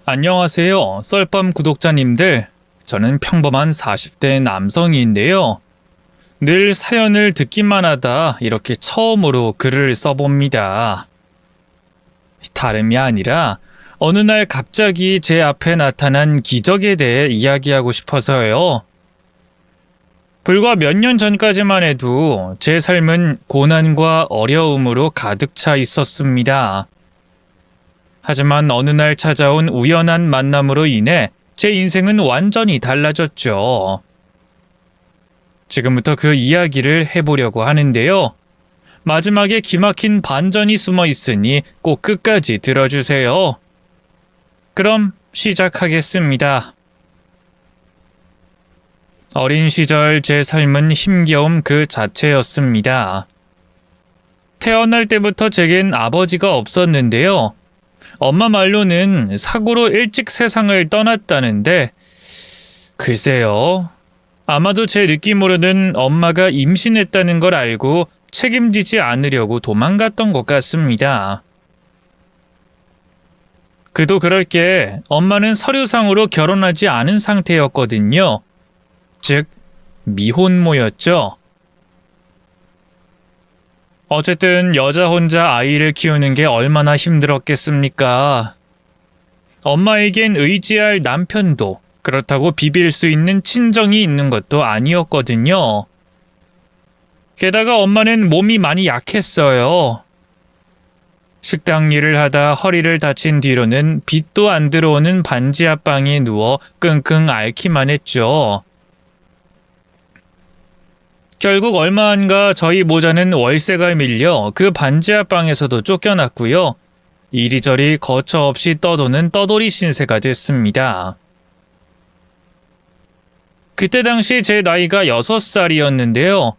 안녕하세요. 썰밤 구독자님들. 저는 평범한 40대 남성인데요. 늘 사연을 듣기만 하다 이렇게 처음으로 글을 써봅니다. 다름이 아니라 어느 날 갑자기 제 앞에 나타난 기적에 대해 이야기하고 싶어서요. 불과 몇 년 전까지만 해도 제 삶은 고난과 어려움으로 가득 차 있었습니다. 하지만 어느 날 찾아온 우연한 만남으로 인해 제 인생은 완전히 달라졌죠. 지금부터 그 이야기를 해보려고 하는데요. 마지막에 기막힌 반전이 숨어 있으니 꼭 끝까지 들어주세요. 그럼 시작하겠습니다. 어린 시절 제 삶은 힘겨움 그 자체였습니다. 태어날 때부터 제겐 아버지가 없었는데요. 엄마 말로는 사고로 일찍 세상을 떠났다는데 글쎄요. 아마도 제 느낌으로는 엄마가 임신했다는 걸 알고 책임지지 않으려고 도망갔던 것 같습니다. 그도 그럴 게 엄마는 서류상으로 결혼하지 않은 상태였거든요. 즉, 미혼모였죠. 어쨌든 여자 혼자 아이를 키우는 게 얼마나 힘들었겠습니까? 엄마에겐 의지할 남편도 그렇다고 비빌 수 있는 친정이 있는 것도 아니었거든요. 게다가 엄마는 몸이 많이 약했어요. 식당 일을 하다 허리를 다친 뒤로는 빛도 안 들어오는 반지 앞방에 누워 끙끙 앓기만 했죠. 결국 얼마 안가 저희 모자는 월세가 밀려 그 반지 앞방에서도 쫓겨났고요. 이리저리 거처 없이 떠도는 떠돌이 신세가 됐습니다. 그때 당시 제 나이가 6살이었는데요.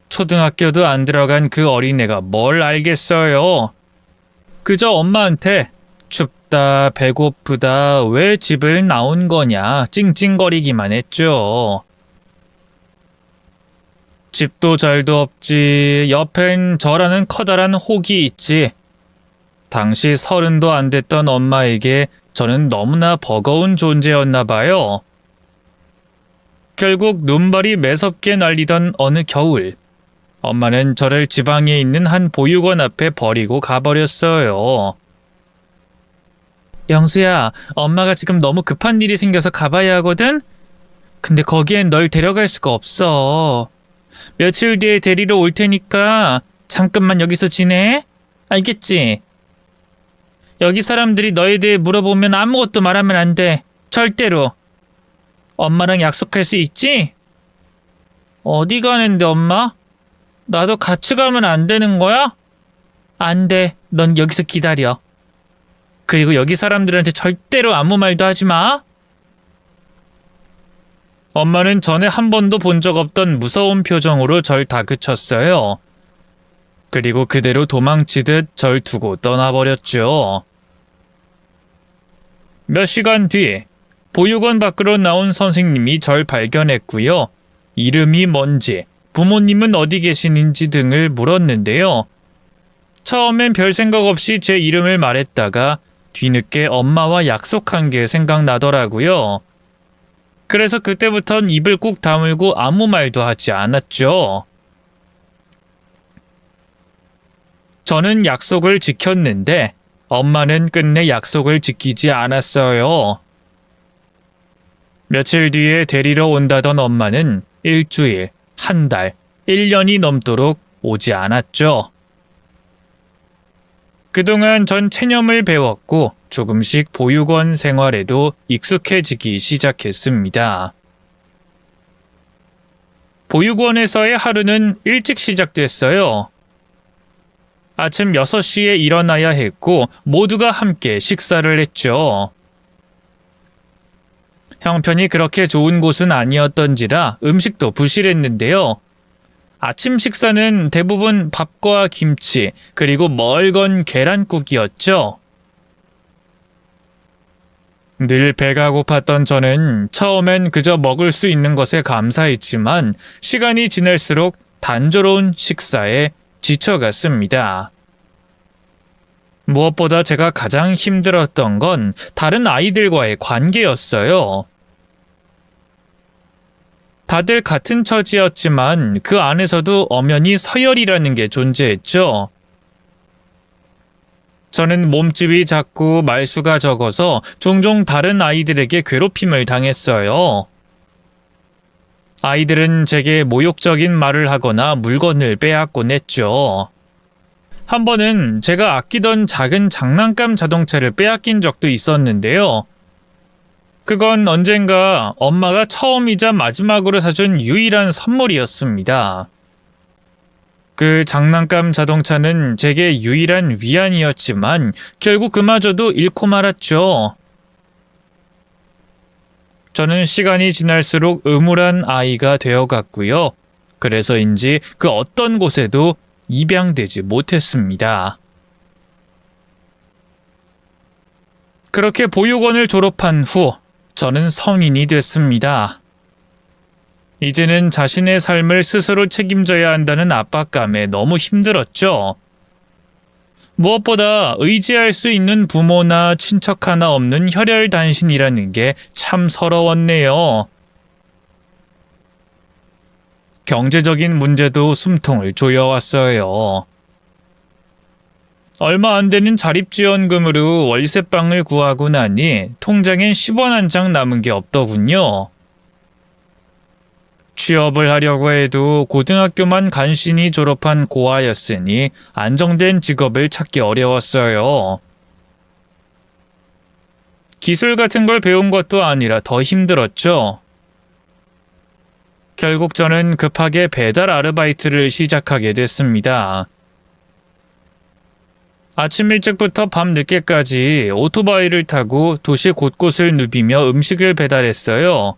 초등학교도 안 들어간 그 어린애가 뭘 알겠어요. 그저 엄마한테 춥다, 배고프다, 왜 집을 나온 거냐 찡찡거리기만 했죠. 집도 잘도 없지, 옆엔 저라는 커다란 혹이 있지. 당시 30도 안 됐던 엄마에게 저는 너무나 버거운 존재였나 봐요. 결국 눈발이 매섭게 날리던 어느 겨울, 엄마는 저를 지방에 있는 한 보육원 앞에 버리고 가버렸어요. 영수야, 엄마가 지금 너무 급한 일이 생겨서 가봐야 하거든? 근데 거기엔 널 데려갈 수가 없어. 며칠 뒤에 데리러 올 테니까 잠깐만 여기서 지내? 알겠지? 여기 사람들이 너에 대해 물어보면 아무것도 말하면 안 돼. 절대로. 엄마랑 약속할 수 있지? 어디 가는데 엄마? 나도 같이 가면 안 되는 거야? 안 돼. 넌 여기서 기다려. 그리고 여기 사람들한테 절대로 아무 말도 하지 마. 엄마는 전에 한 번도 본 적 없던 무서운 표정으로 절 다그쳤어요. 그리고 그대로 도망치듯 절 두고 떠나버렸죠. 몇 시간 뒤 보육원 밖으로 나온 선생님이 절 발견했고요. 이름이 뭔지, 부모님은 어디 계시는지 등을 물었는데요. 처음엔 별 생각 없이 제 이름을 말했다가 뒤늦게 엄마와 약속한 게 생각나더라고요. 그래서 그때부턴 입을 꾹 다물고 아무 말도 하지 않았죠. 저는 약속을 지켰는데 엄마는 끝내 약속을 지키지 않았어요. 며칠 뒤에 데리러 온다던 엄마는 일주일, 한 달, 1년이 넘도록 오지 않았죠. 그동안 전 체념을 배웠고 조금씩 보육원 생활에도 익숙해지기 시작했습니다. 보육원에서의 하루는 일찍 시작됐어요. 아침 6시에 일어나야 했고 모두가 함께 식사를 했죠. 형편이 그렇게 좋은 곳은 아니었던지라 음식도 부실했는데요. 아침 식사는 대부분 밥과 김치, 그리고 멀건 계란국이었죠. 늘 배가 고팠던 저는 처음엔 그저 먹을 수 있는 것에 감사했지만 시간이 지날수록 단조로운 식사에 지쳐갔습니다. 무엇보다 제가 가장 힘들었던 건 다른 아이들과의 관계였어요. 다들 같은 처지였지만 그 안에서도 엄연히 서열이라는 게 존재했죠. 저는 몸집이 작고 말수가 적어서 종종 다른 아이들에게 괴롭힘을 당했어요. 아이들은 제게 모욕적인 말을 하거나 물건을 빼앗곤 했죠. 한 번은 제가 아끼던 작은 장난감 자동차를 빼앗긴 적도 있었는데요. 그건 언젠가 엄마가 처음이자 마지막으로 사준 유일한 선물이었습니다. 그 장난감 자동차는 제게 유일한 위안이었지만 결국 그마저도 잃고 말았죠. 저는 시간이 지날수록 음울한 아이가 되어갔고요. 그래서인지 그 어떤 곳에도 입양되지 못했습니다. 그렇게 보육원을 졸업한 후 저는 성인이 됐습니다. 이제는 자신의 삶을 스스로 책임져야 한다는 압박감에 너무 힘들었죠. 무엇보다 의지할 수 있는 부모나 친척 하나 없는 혈혈단신이라는 게 참 서러웠네요. 경제적인 문제도 숨통을 조여왔어요. 얼마 안 되는 자립지원금으로 월세방을 구하고 나니 통장엔 10원 한 장 남은 게 없더군요. 취업을 하려고 해도 고등학교만 간신히 졸업한 고아였으니 안정된 직업을 찾기 어려웠어요. 기술 같은 걸 배운 것도 아니라 더 힘들었죠. 결국 저는 급하게 배달 아르바이트를 시작하게 됐습니다. 아침 일찍부터 밤 늦게까지 오토바이를 타고 도시 곳곳을 누비며 음식을 배달했어요.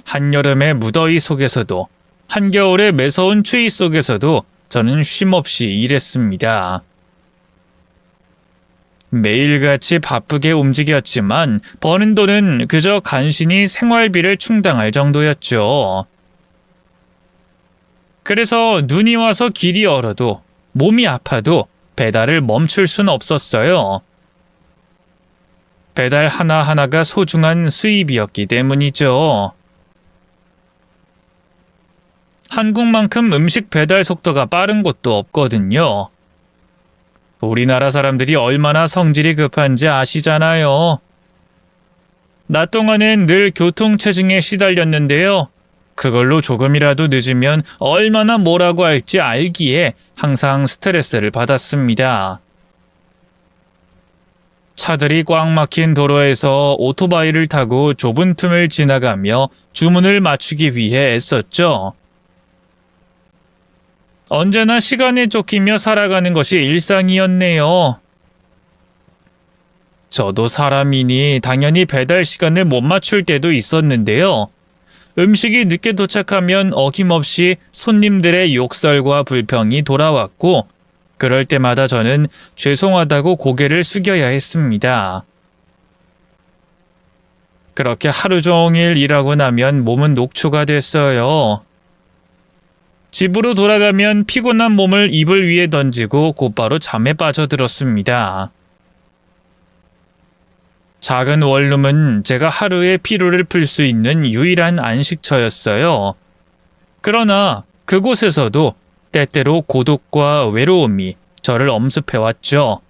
한여름의 무더위 속에서도 한겨울의 매서운 추위 속에서도 저는 쉼없이 일했습니다. 매일같이 바쁘게 움직였지만 버는 돈은 그저 간신히 생활비를 충당할 정도였죠. 그래서 눈이 와서 길이 얼어도 몸이 아파도 배달을 멈출 순 없었어요. 배달 하나하나가 소중한 수입이었기 때문이죠. 한국만큼 음식 배달 속도가 빠른 곳도 없거든요. 우리나라 사람들이 얼마나 성질이 급한지 아시잖아요. 낮 동안엔 늘 교통체증에 시달렸는데요. 그걸로 조금이라도 늦으면 얼마나 뭐라고 할지 알기에 항상 스트레스를 받았습니다. 차들이 꽉 막힌 도로에서 오토바이를 타고 좁은 틈을 지나가며 주문을 맞추기 위해 애썼죠. 언제나 시간에 쫓기며 살아가는 것이 일상이었네요. 저도 사람이니 당연히 배달 시간을 못 맞출 때도 있었는데요. 음식이 늦게 도착하면 어김없이 손님들의 욕설과 불평이 돌아왔고, 그럴 때마다 저는 죄송하다고 고개를 숙여야 했습니다. 그렇게 하루 종일 일하고 나면 몸은 녹초가 됐어요. 집으로 돌아가면 피곤한 몸을 이불 위에 던지고 곧바로 잠에 빠져들었습니다. 작은 원룸은 제가 하루의 피로를 풀 수 있는 유일한 안식처였어요. 그러나 그곳에서도 때때로 고독과 외로움이 저를 엄습해왔죠.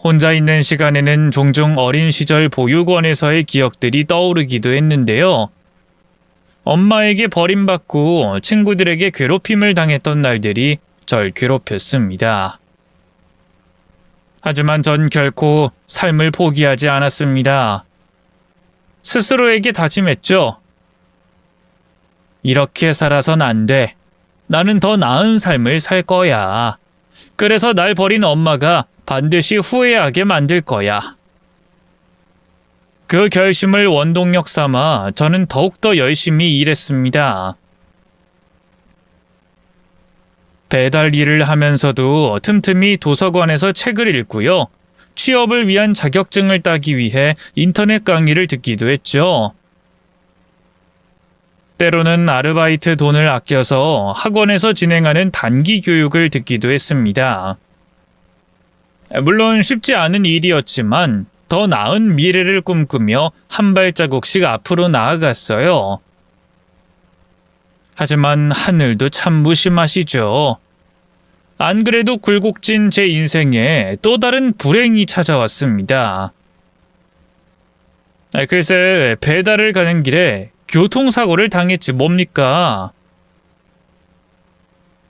혼자 있는 시간에는 종종 어린 시절 보육원에서의 기억들이 떠오르기도 했는데요. 엄마에게 버림받고 친구들에게 괴롭힘을 당했던 날들이 절 괴롭혔습니다. 하지만 전 결코 삶을 포기하지 않았습니다. 스스로에게 다짐했죠. 이렇게 살아선 안 돼. 나는 더 나은 삶을 살 거야. 그래서 날 버린 엄마가 반드시 후회하게 만들 거야. 그 결심을 원동력 삼아 저는 더욱더 열심히 일했습니다. 배달 일을 하면서도 틈틈이 도서관에서 책을 읽고요. 취업을 위한 자격증을 따기 위해 인터넷 강의를 듣기도 했죠. 때로는 아르바이트 돈을 아껴서 학원에서 진행하는 단기 교육을 듣기도 했습니다. 물론 쉽지 않은 일이었지만 더 나은 미래를 꿈꾸며 한 발자국씩 앞으로 나아갔어요. 하지만 하늘도 참 무심하시죠. 안 그래도 굴곡진 제 인생에 또 다른 불행이 찾아왔습니다. 글쎄, 배달을 가는 길에 교통사고를 당했지 뭡니까?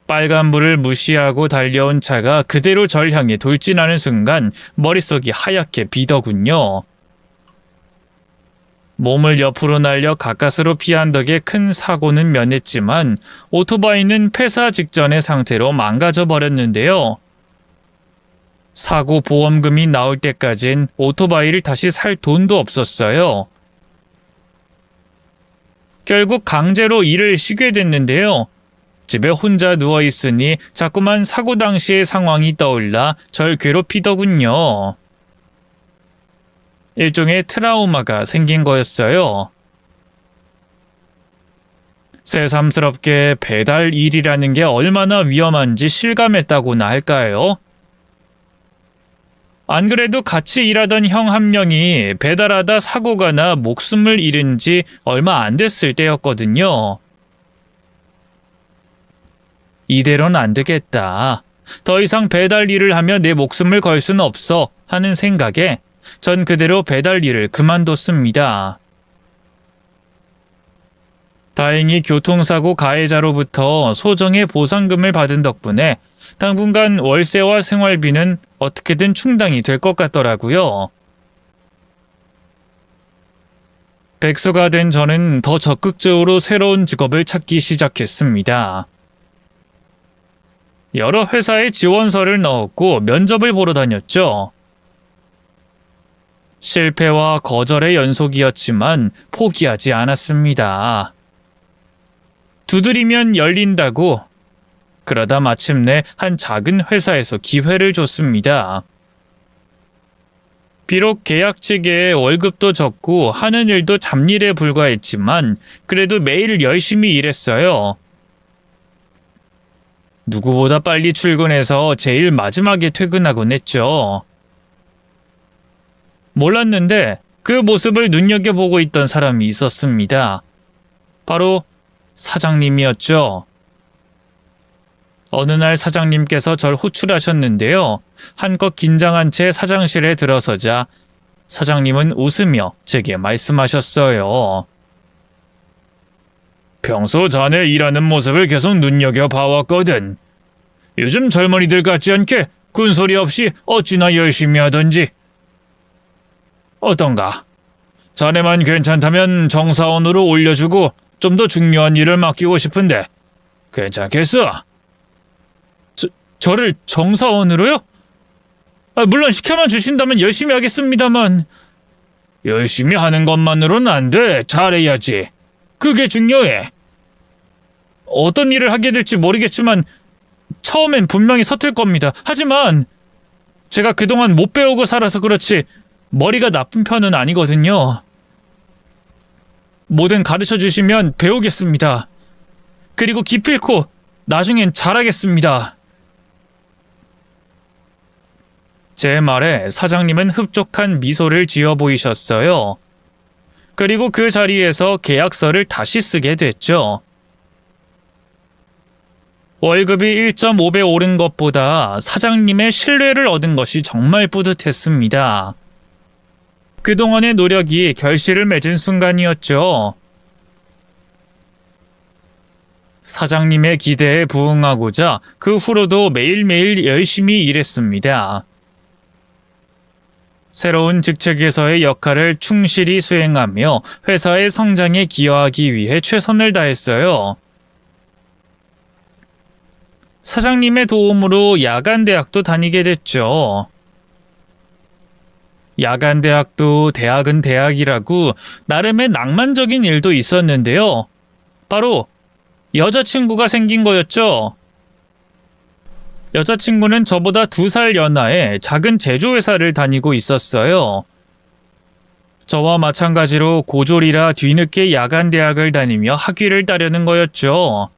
빨간불을 무시하고 달려온 차가 그대로 절 향해 돌진하는 순간 머릿속이 하얗게 비더군요. 몸을 옆으로 날려 가까스로 피한 덕에 큰 사고는 면했지만 오토바이는 폐사 직전의 상태로 망가져 버렸는데요. 사고 보험금이 나올 때까진 오토바이를 다시 살 돈도 없었어요. 결국 강제로 일을 쉬게 됐는데요. 집에 혼자 누워있으니 자꾸만 사고 당시의 상황이 떠올라 절 괴롭히더군요. 일종의 트라우마가 생긴 거였어요. 새삼스럽게 배달 일이라는 게 얼마나 위험한지 실감했다고나 할까요? 안 그래도 같이 일하던 형 한 명이 배달하다 사고가 나 목숨을 잃은 지 얼마 안 됐을 때였거든요. 이대로는 안 되겠다. 더 이상 배달 일을 하며 내 목숨을 걸 수는 없어 하는 생각에 전 그대로 배달 일을 그만뒀습니다. 다행히 교통사고 가해자로부터 소정의 보상금을 받은 덕분에 당분간 월세와 생활비는 어떻게든 충당이 될 것 같더라고요. 백수가 된 저는 더 적극적으로 새로운 직업을 찾기 시작했습니다. 여러 회사에 지원서를 넣었고 면접을 보러 다녔죠. 실패와 거절의 연속이었지만 포기하지 않았습니다. 두드리면 열린다고. 그러다 마침내 한 작은 회사에서 기회를 줬습니다. 비록 계약 체계에 월급도 적고 하는 일도 잡일에 불과했지만 그래도 매일 열심히 일했어요. 누구보다 빨리 출근해서 제일 마지막에 퇴근하곤 했죠. 몰랐는데 그 모습을 눈여겨보고 있던 사람이 있었습니다. 바로 사장님이었죠. 어느 날 사장님께서 절 호출하셨는데요. 한껏 긴장한 채 사장실에 들어서자 사장님은 웃으며 제게 말씀하셨어요. 평소 자네 일하는 모습을 계속 눈여겨봐왔거든. 요즘 젊은이들 같지 않게 군소리 없이 어찌나 열심히 하던지. 어떤가? 자네만 괜찮다면 정사원으로 올려주고 좀 더 중요한 일을 맡기고 싶은데 괜찮겠어? 저를 정사원으로요? 물론 시켜만 주신다면 열심히 하겠습니다만. 열심히 하는 것만으로는 안 돼. 잘해야지. 그게 중요해. 어떤 일을 하게 될지 모르겠지만 처음엔 분명히 서툴 겁니다. 하지만 제가 그동안 못 배우고 살아서 그렇지 머리가 나쁜 편은 아니거든요. 뭐든 가르쳐 주시면 배우겠습니다. 그리고 기필코 나중엔 잘하겠습니다. 제 말에 사장님은 흡족한 미소를 지어 보이셨어요. 그리고 그 자리에서 계약서를 다시 쓰게 됐죠. 월급이 1.5배 오른 것보다 사장님의 신뢰를 얻은 것이 정말 뿌듯했습니다. 그동안의 노력이 결실을 맺은 순간이었죠. 사장님의 기대에 부응하고자 그 후로도 매일매일 열심히 일했습니다. 새로운 직책에서의 역할을 충실히 수행하며 회사의 성장에 기여하기 위해 최선을 다했어요. 사장님의 도움으로 야간대학도 다니게 됐죠. 야간대학도 대학은 대학이라고 나름의 낭만적인 일도 있었는데요. 바로 여자친구가 생긴 거였죠. 여자친구는 저보다 2살 연하의 작은 제조회사를 다니고 있었어요. 저와 마찬가지로 고졸이라 뒤늦게 야간 대학을 다니며 학위를 따려는 거였죠.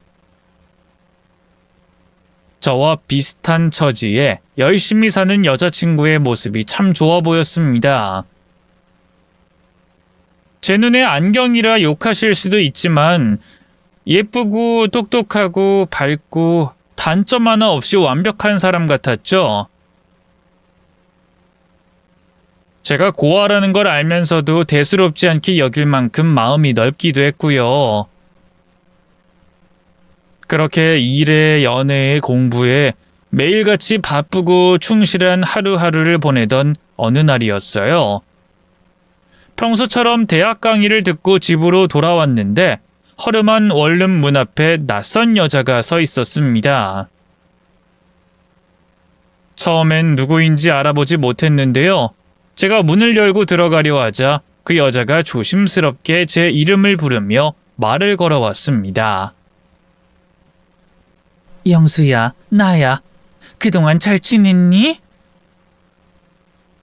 저와 비슷한 처지에 열심히 사는 여자친구의 모습이 참 좋아 보였습니다. 제 눈에 안경이라 욕하실 수도 있지만 예쁘고 똑똑하고 밝고 단점 하나 없이 완벽한 사람 같았죠. 제가 고아라는 걸 알면서도 대수롭지 않게 여길 만큼 마음이 넓기도 했고요. 그렇게 일에 연애에 공부에 매일같이 바쁘고 충실한 하루하루를 보내던 어느 날이었어요. 평소처럼 대학 강의를 듣고 집으로 돌아왔는데 허름한 원룸 문 앞에 낯선 여자가 서 있었습니다. 처음엔 누구인지 알아보지 못했는데요. 제가 문을 열고 들어가려 하자 그 여자가 조심스럽게 제 이름을 부르며 말을 걸어왔습니다. 영수야, 나야. 그동안 잘 지냈니?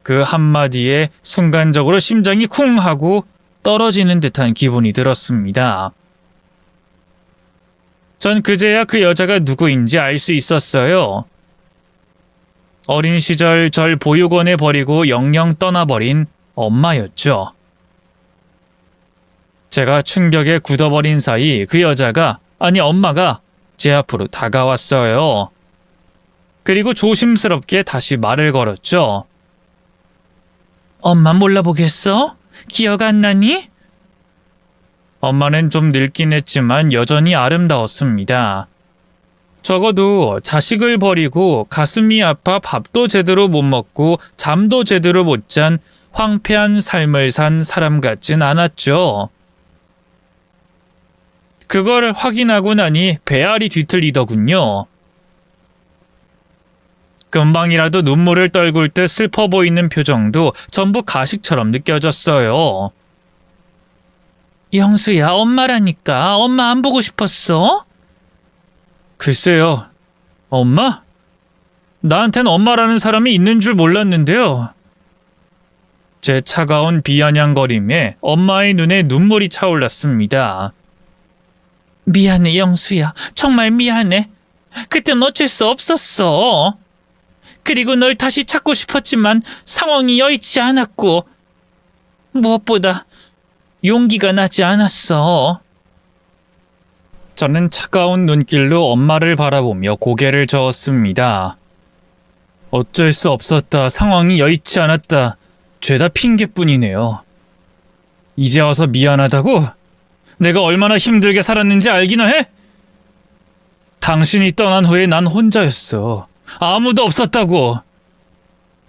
그 한마디에 순간적으로 심장이 쿵 하고 떨어지는 듯한 기분이 들었습니다. 전 그제야 그 여자가 누구인지 알 수 있었어요. 어린 시절 절 보육원에 버리고 영영 떠나버린 엄마였죠. 제가 충격에 굳어버린 사이 그 여자가, 아니 엄마가 제 앞으로 다가왔어요. 그리고 조심스럽게 다시 말을 걸었죠. 엄마 몰라보겠어? 기억 안 나니? 엄마는 좀 늙긴 했지만 여전히 아름다웠습니다. 적어도 자식을 버리고 가슴이 아파 밥도 제대로 못 먹고 잠도 제대로 못 잔 황폐한 삶을 산 사람 같진 않았죠. 그걸 확인하고 나니 배알이 뒤틀리더군요. 금방이라도 눈물을 떨굴 듯 슬퍼 보이는 표정도 전부 가식처럼 느껴졌어요. 영수야, 엄마라니까. 엄마 안 보고 싶었어? 글쎄요. 엄마? 나한텐 엄마라는 사람이 있는 줄 몰랐는데요. 제 차가운 비아냥거림에 엄마의 눈에 눈물이 차올랐습니다. 미안해, 영수야. 정말 미안해. 그땐 어쩔 수 없었어. 그리고 널 다시 찾고 싶었지만 상황이 여의치 않았고 무엇보다 용기가 나지 않았어. 저는 차가운 눈길로 엄마를 바라보며 고개를 저었습니다. 어쩔 수 없었다. 상황이 여의치 않았다. 죄다 핑계뿐이네요. 이제 와서 미안하다고? 내가 얼마나 힘들게 살았는지 알기나 해? 당신이 떠난 후에 난 혼자였어. 아무도 없었다고.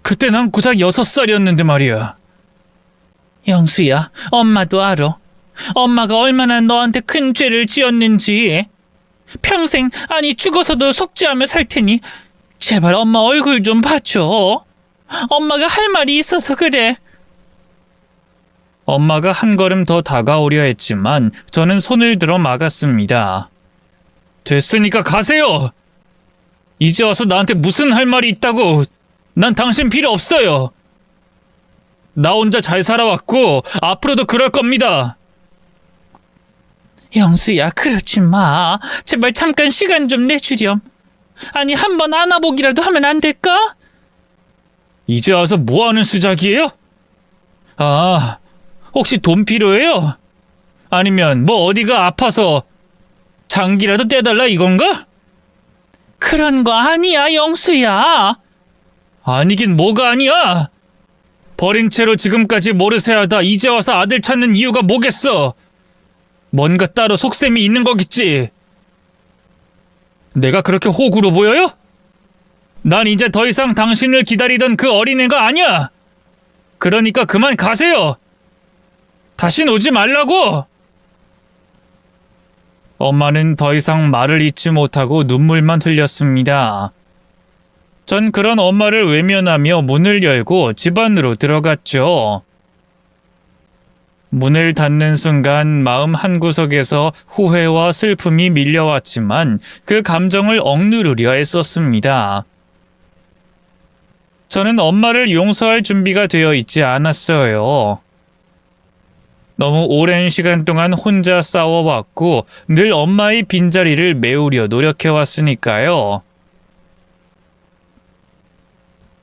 그때 난 고작 6살이었는데 말이야. 영수야, 엄마도 알아. 엄마가 얼마나 너한테 큰 죄를 지었는지. 평생, 아니 죽어서도 속죄하며 살 테니 제발 엄마 얼굴 좀 봐줘. 엄마가 할 말이 있어서 그래. 엄마가 한 걸음 더 다가오려 했지만 저는 손을 들어 막았습니다. 됐으니까 가세요. 이제 와서 나한테 무슨 할 말이 있다고. 난 당신 필요 없어요. 나 혼자 잘 살아왔고 앞으로도 그럴 겁니다. 영수야, 그러지 마. 제발 잠깐 시간 좀 내주렴. 아니, 한번 안아보기라도 하면 안 될까? 이제 와서 뭐하는 수작이에요? 아, 혹시 돈 필요해요? 아니면 뭐 어디가 아파서 장기라도 떼달라 이건가? 그런 거 아니야, 영수야. 아니긴 뭐가 아니야. 버린 채로 지금까지 모르쇠하다 이제 와서 아들 찾는 이유가 뭐겠어? 뭔가 따로 속셈이 있는 거겠지. 내가 그렇게 호구로 보여요? 난 이제 더 이상 당신을 기다리던 그 어린애가 아니야. 그러니까 그만 가세요. 다신 오지 말라고. 엄마는 더 이상 말을 잇지 못하고 눈물만 흘렸습니다. 전 그런 엄마를 외면하며 문을 열고 집 안으로 들어갔죠. 문을 닫는 순간 마음 한구석에서 후회와 슬픔이 밀려왔지만 그 감정을 억누르려 애썼습니다. 저는 엄마를 용서할 준비가 되어 있지 않았어요. 너무 오랜 시간 동안 혼자 싸워왔고 늘 엄마의 빈자리를 메우려 노력해왔으니까요.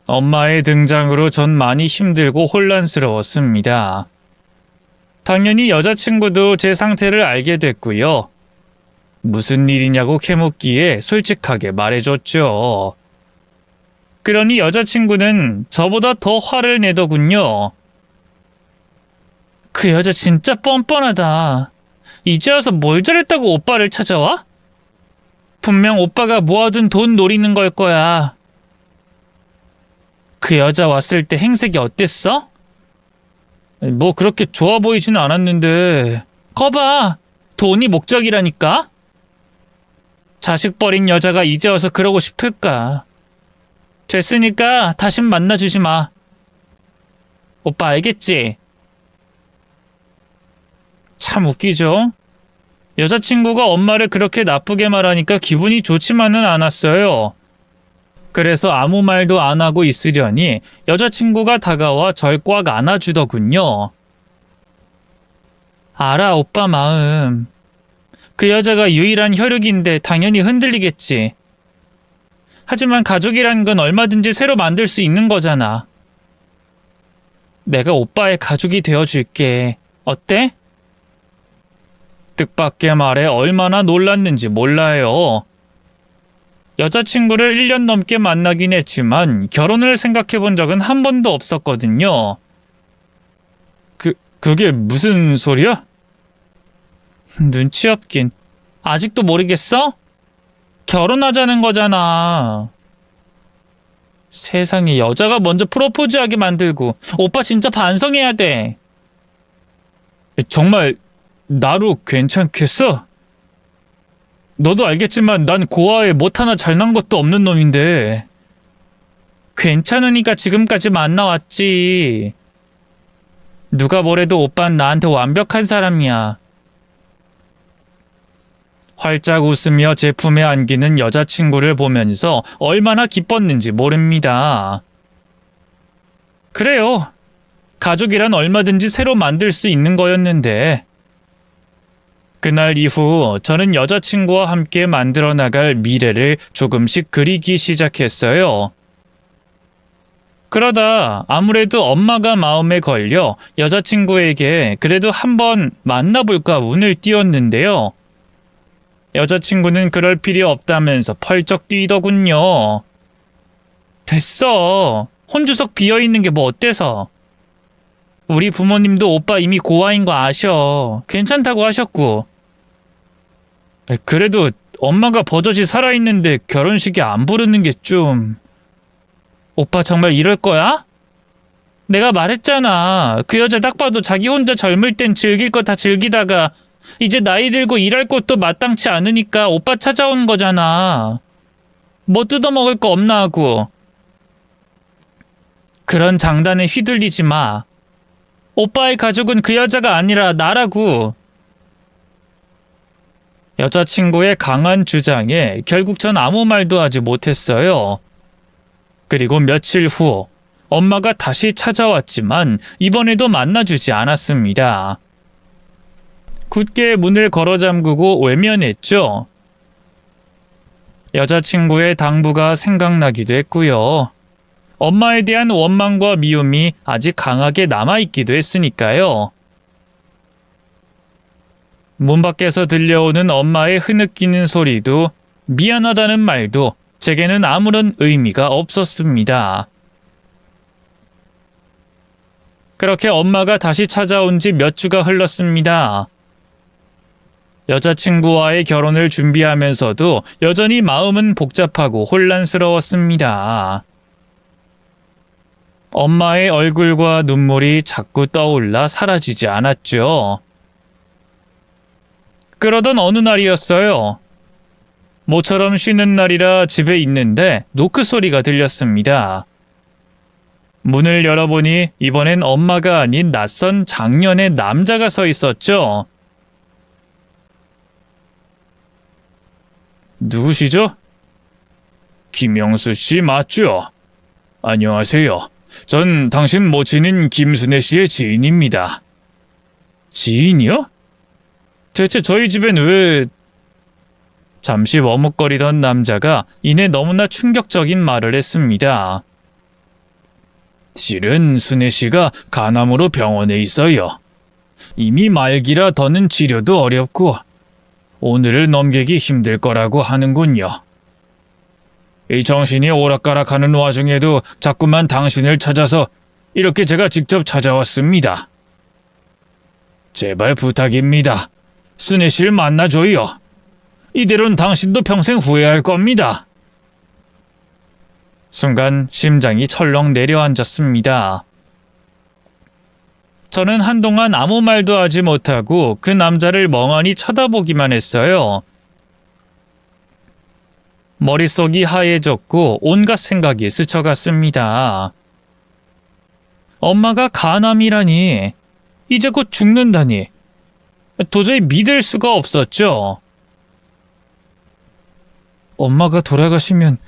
엄마의 등장으로 전 많이 힘들고 혼란스러웠습니다. 당연히 여자친구도 제 상태를 알게 됐고요. 무슨 일이냐고 캐묻기에 솔직하게 말해줬죠. 그러니 여자친구는 저보다 더 화를 내더군요. 그 여자 진짜 뻔뻔하다. 이제 와서 뭘 잘했다고 오빠를 찾아와? 분명 오빠가 모아둔 돈 노리는 걸 거야. 그 여자 왔을 때 행색이 어땠어? 뭐 그렇게 좋아 보이지는 않았는데. 거봐, 돈이 목적이라니까? 자식 버린 여자가 이제 와서 그러고 싶을까? 됐으니까 다신 만나주지 마. 오빠 알겠지? 참 웃기죠? 여자친구가 엄마를 그렇게 나쁘게 말하니까 기분이 좋지만은 않았어요. 그래서 아무 말도 안 하고 있으려니 여자친구가 다가와 절 꽉 안아주더군요. 알아, 오빠 마음. 그 여자가 유일한 혈육인데 당연히 흔들리겠지. 하지만 가족이란 건 얼마든지 새로 만들 수 있는 거잖아. 내가 오빠의 가족이 되어줄게. 어때? 뜻밖의 말에 얼마나 놀랐는지 몰라요. 여자친구를 1년 넘게 만나긴 했지만 결혼을 생각해 본 적은 한 번도 없었거든요. 그게 무슨 소리야? 눈치 없긴. 아직도 모르겠어? 결혼하자는 거잖아. 세상에, 여자가 먼저 프로포즈하게 만들고. 오빠 진짜 반성해야 돼. 정말 나로 괜찮겠어? 너도 알겠지만 난 고아에 못 하나 잘난 것도 없는 놈인데. 괜찮으니까 지금까지 만나왔지. 누가 뭐래도 오빠는 나한테 완벽한 사람이야. 활짝 웃으며 제 품에 안기는 여자친구를 보면서 얼마나 기뻤는지 모릅니다. 그래요. 가족이란 얼마든지 새로 만들 수 있는 거였는데. 그날 이후 저는 여자친구와 함께 만들어 나갈 미래를 조금씩 그리기 시작했어요. 그러다 아무래도 엄마가 마음에 걸려 여자친구에게 그래도 한번 만나볼까 운을 띄웠는데요. 여자친구는 그럴 필요 없다면서 펄쩍 뛰더군요. 됐어. 혼주석 비어있는 게 뭐 어때서. 우리 부모님도 오빠 이미 고아인 거 아셔. 괜찮다고 하셨고. 그래도 엄마가 버젓이 살아있는데 결혼식에 안 부르는 게 좀... 오빠 정말 이럴 거야? 내가 말했잖아. 그 여자 딱 봐도 자기 혼자 젊을 땐 즐길 거 다 즐기다가 이제 나이 들고 일할 것도 마땅치 않으니까 오빠 찾아온 거잖아. 뭐 뜯어먹을 거 없나 하고. 그런 장단에 휘둘리지 마. 오빠의 가족은 그 여자가 아니라 나라고. 여자친구의 강한 주장에 결국 전 아무 말도 하지 못했어요. 그리고 며칠 후 엄마가 다시 찾아왔지만 이번에도 만나주지 않았습니다. 굳게 문을 걸어 잠그고 외면했죠. 여자친구의 당부가 생각나기도 했고요. 엄마에 대한 원망과 미움이 아직 강하게 남아있기도 했으니까요. 문 밖에서 들려오는 엄마의 흐느끼는 소리도 미안하다는 말도 제게는 아무런 의미가 없었습니다. 그렇게 엄마가 다시 찾아온 지 몇 주가 흘렀습니다. 여자친구와의 결혼을 준비하면서도 여전히 마음은 복잡하고 혼란스러웠습니다. 엄마의 얼굴과 눈물이 자꾸 떠올라 사라지지 않았죠. 그러던 어느 날이었어요. 모처럼 쉬는 날이라 집에 있는데 노크 소리가 들렸습니다. 문을 열어보니 이번엔 엄마가 아닌 낯선 장년의 남자가 서 있었죠. 누구시죠? 김영수 씨 맞죠? 안녕하세요. 전 당신 모친인 김순애 씨의 지인입니다. 지인이요? 대체 저희 집엔 왜... 잠시 머뭇거리던 남자가 이내 너무나 충격적인 말을 했습니다. 실은 순애 씨가 간암으로 병원에 있어요. 이미 말기라 더는 치료도 어렵고 오늘을 넘기기 힘들 거라고 하는군요. 이 정신이 오락가락하는 와중에도 자꾸만 당신을 찾아서 이렇게 제가 직접 찾아왔습니다. 제발 부탁입니다. 순애 씨를 만나줘요. 이대로는 당신도 평생 후회할 겁니다. 순간 심장이 철렁 내려앉았습니다. 저는 한동안 아무 말도 하지 못하고 그 남자를 멍하니 쳐다보기만 했어요. 머릿속이 하얘졌고 온갖 생각이 스쳐갔습니다. 엄마가 간암이라니, 이제 곧 죽는다니, 도저히 믿을 수가 없었죠. 엄마가 돌아가시면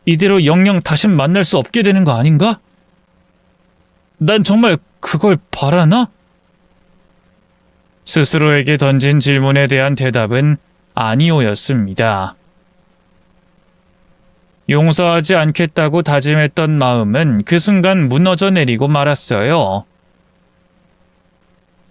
이대로 영영 다신 만날 수 없게 되는 거 아닌가? 난 정말 그걸 바라나? 스스로에게 던진 질문에 대한 대답은 아니오였습니다. 용서하지 않겠다고 다짐했던 마음은 그 순간 무너져 내리고 말았어요.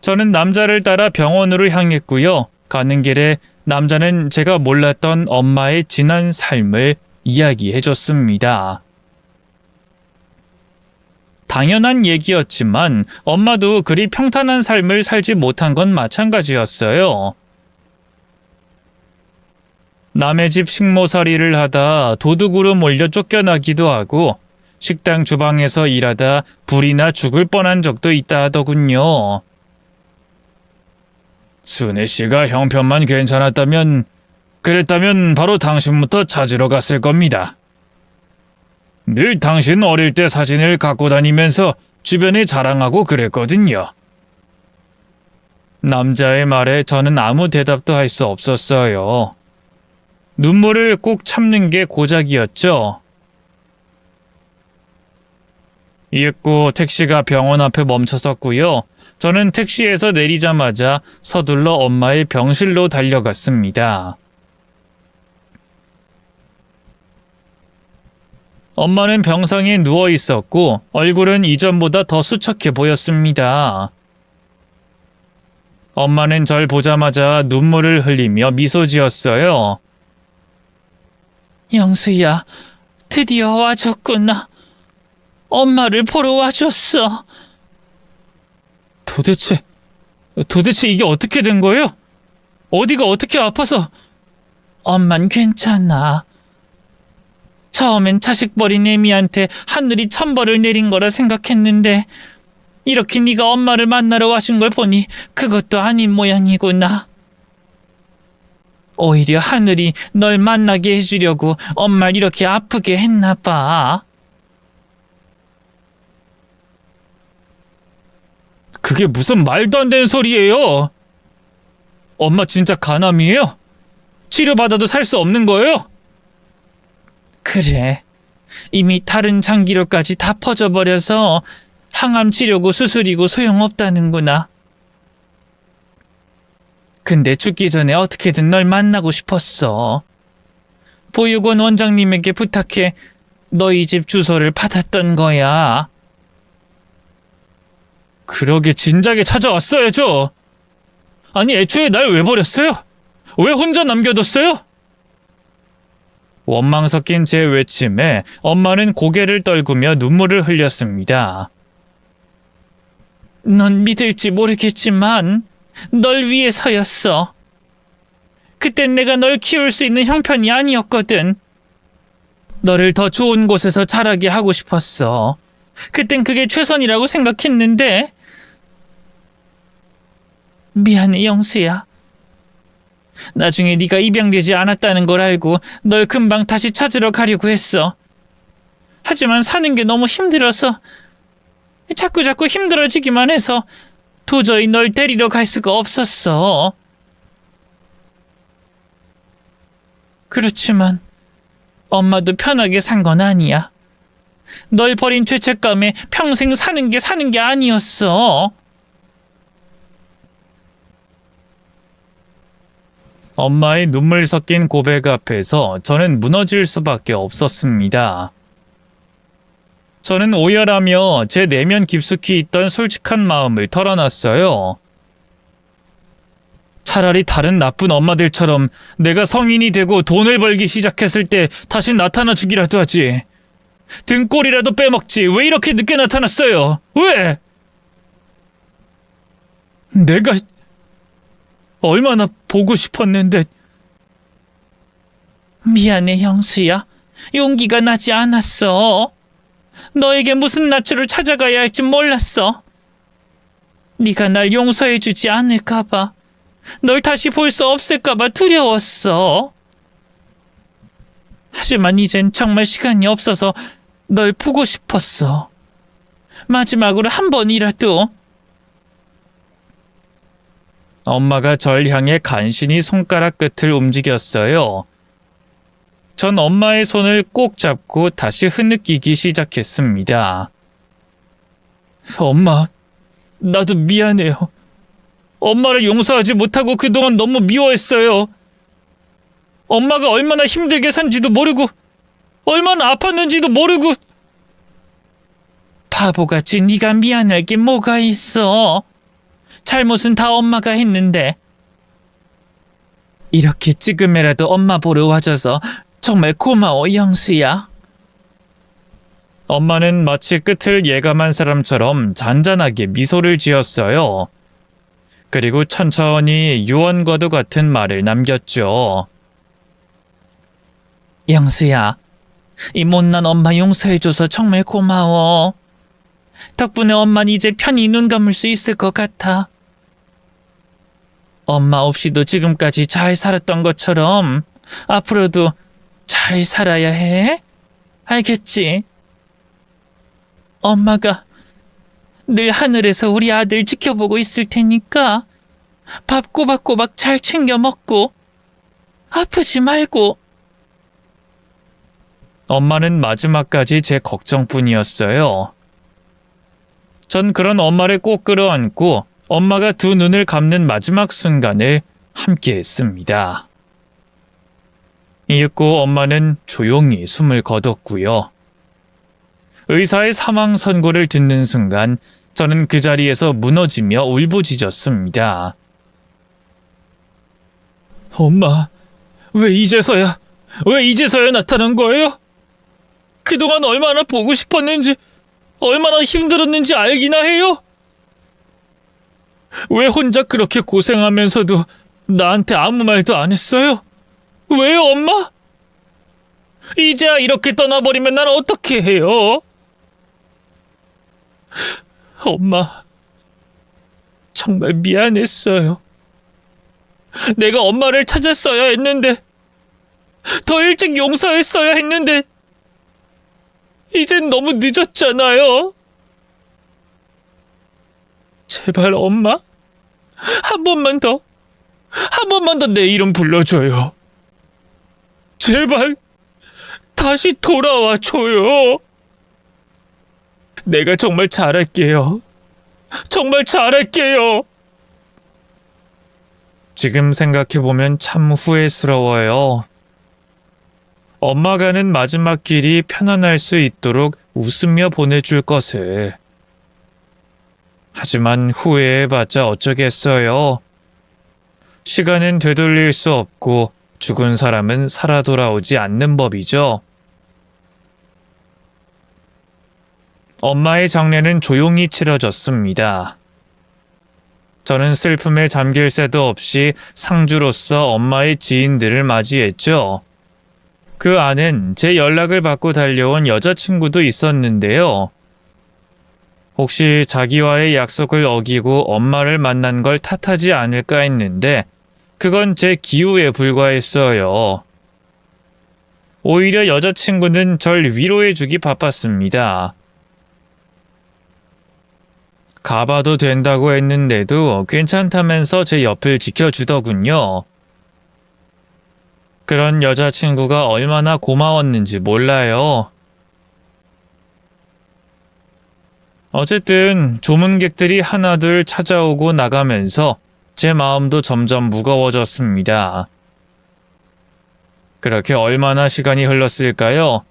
저는 남자를 따라 병원으로 향했고요. 가는 길에 남자는 제가 몰랐던 엄마의 지난 삶을 이야기해줬습니다. 당연한 얘기였지만 엄마도 그리 평탄한 삶을 살지 못한 건 마찬가지였어요. 남의 집 식모살이를 하다 도둑으로 몰려 쫓겨나기도 하고 식당 주방에서 일하다 불이나 죽을 뻔한 적도 있다 하더군요. 순애 씨가 형편만 괜찮았다면, 그랬다면 바로 당신부터 찾으러 갔을 겁니다. 늘 당신 어릴 때 사진을 갖고 다니면서 주변에 자랑하고 그랬거든요. 남자의 말에 저는 아무 대답도 할 수 없었어요. 눈물을 꾹 참는 게 고작이었죠. 이윽고 택시가 병원 앞에 멈춰섰고요. 저는 택시에서 내리자마자 서둘러 엄마의 병실로 달려갔습니다. 엄마는 병상에 누워 있었고 얼굴은 이전보다 더 수척해 보였습니다. 엄마는 절 보자마자 눈물을 흘리며 미소 지었어요. 영수야, 드디어 와줬구나. 엄마를 보러 와줬어. 도대체 이게 어떻게 된 거예요? 어디가 어떻게 아파서? 엄만 괜찮아. 처음엔 자식 버린 애미한테 하늘이 천벌을 내린 거라 생각했는데 이렇게 네가 엄마를 만나러 와준 걸 보니 그것도 아닌 모양이구나. 오히려 하늘이 널 만나게 해주려고 엄마를 이렇게 아프게 했나 봐. 그게 무슨 말도 안 되는 소리예요? 엄마 진짜 간암이에요? 치료받아도 살 수 없는 거예요? 그래. 이미 다른 장기로까지 다 퍼져버려서 항암 치료고 수술이고 소용없다는구나. 근데 죽기 전에 어떻게든 널 만나고 싶었어. 보육원 원장님에게 부탁해 너희 집 주소를 받았던 거야. 그러게 진작에 찾아왔어야죠. 아니 애초에 날 왜 버렸어요? 왜 혼자 남겨뒀어요? 원망 섞인 제 외침에 엄마는 고개를 떨구며 눈물을 흘렸습니다. 넌 믿을지 모르겠지만 널 위해서였어. 그땐 내가 널 키울 수 있는 형편이 아니었거든. 너를 더 좋은 곳에서 자라게 하고 싶었어. 그땐 그게 최선이라고 생각했는데 미안해 영수야. 나중에 네가 입양되지 않았다는 걸 알고 널 금방 다시 찾으러 가려고 했어. 하지만 사는 게 너무 힘들어서 자꾸 힘들어지기만 해서 도저히 널 데리러 갈 수가 없었어. 그렇지만 엄마도 편하게 산 건 아니야. 널 버린 죄책감에 평생 사는 게 아니었어. 엄마의 눈물 섞인 고백 앞에서 저는 무너질 수밖에 없었습니다. 저는 오열하며 제 내면 깊숙이 있던 솔직한 마음을 털어놨어요. 차라리 다른 나쁜 엄마들처럼 내가 성인이 되고 돈을 벌기 시작했을 때 다시 나타나 주기라도 하지. 등골이라도 빼먹지. 왜 이렇게 늦게 나타났어요? 왜? 내가 얼마나 보고 싶었는데. 미안해, 형수야. 용기가 나지 않았어. 너에게 무슨 낯으로 찾아가야 할지 몰랐어. 네가 날 용서해주지 않을까봐, 널 다시 볼 수 없을까봐 두려웠어. 하지만 이젠 정말 시간이 없어서 널 보고 싶었어. 마지막으로 한 번이라도. 엄마가 절 향해 간신히 손가락 끝을 움직였어요. 전 엄마의 손을 꼭 잡고 다시 흐느끼기 시작했습니다. 엄마, 나도 미안해요. 엄마를 용서하지 못하고 그동안 너무 미워했어요. 엄마가 얼마나 힘들게 산지도 모르고 얼마나 아팠는지도 모르고. 바보같이 네가 미안할 게 뭐가 있어. 잘못은 다 엄마가 했는데. 이렇게 찌금해라도 엄마 보러 와줘서 정말 고마워, 영수야. 엄마는 마치 끝을 예감한 사람처럼 잔잔하게 미소를 지었어요. 그리고 천천히 유언과도 같은 말을 남겼죠. 영수야, 이 못난 엄마 용서해줘서 정말 고마워. 덕분에 엄마는 이제 편히 눈 감을 수 있을 것 같아. 엄마 없이도 지금까지 잘 살았던 것처럼 앞으로도 잘 살아야 해. 알겠지? 엄마가 늘 하늘에서 우리 아들 지켜보고 있을 테니까 밥 꼬박꼬박 잘 챙겨 먹고 아프지 말고. 엄마는 마지막까지 제 걱정뿐이었어요. 전 그런 엄마를 꼭 끌어안고 엄마가 두 눈을 감는 마지막 순간을 함께 했습니다. 이윽고 엄마는 조용히 숨을 거뒀고요. 의사의 사망 선고를 듣는 순간 저는 그 자리에서 무너지며 울부짖었습니다. 엄마, 왜 이제서야 나타난 거예요? 그동안 얼마나 보고 싶었는지, 얼마나 힘들었는지 알기나 해요? 왜 혼자 그렇게 고생하면서도 나한테 아무 말도 안 했어요? 왜요, 엄마? 이제야 이렇게 떠나버리면 난 어떻게 해요? 엄마, 정말 미안했어요. 내가 엄마를 찾았어야 했는데, 더 일찍 용서했어야 했는데, 이젠 너무 늦었잖아요. 제발 엄마, 한 번만 더 내 이름 불러줘요. 제발 다시 돌아와줘요. 내가 정말 잘할게요. 정말 잘할게요. 지금 생각해보면 참 후회스러워요. 엄마 가는 마지막 길이 편안할 수 있도록 웃으며 보내줄 것을. 하지만 후회해봤자 어쩌겠어요. 시간은 되돌릴 수 없고 죽은 사람은 살아 돌아오지 않는 법이죠. 엄마의 장례는 조용히 치러졌습니다. 저는 슬픔에 잠길 새도 없이 상주로서 엄마의 지인들을 맞이했죠. 그 안엔 제 연락을 받고 달려온 여자친구도 있었는데요. 혹시 자기와의 약속을 어기고 엄마를 만난 걸 탓하지 않을까 했는데 그건 제 기우에 불과했어요. 오히려 여자친구는 절 위로해주기 바빴습니다. 가봐도 된다고 했는데도 괜찮다면서 제 옆을 지켜주더군요. 그런 여자친구가 얼마나 고마웠는지 몰라요. 어쨌든 조문객들이 하나둘 찾아오고 나가면서 제 마음도 점점 무거워졌습니다. 그렇게 얼마나 시간이 흘렀을까요?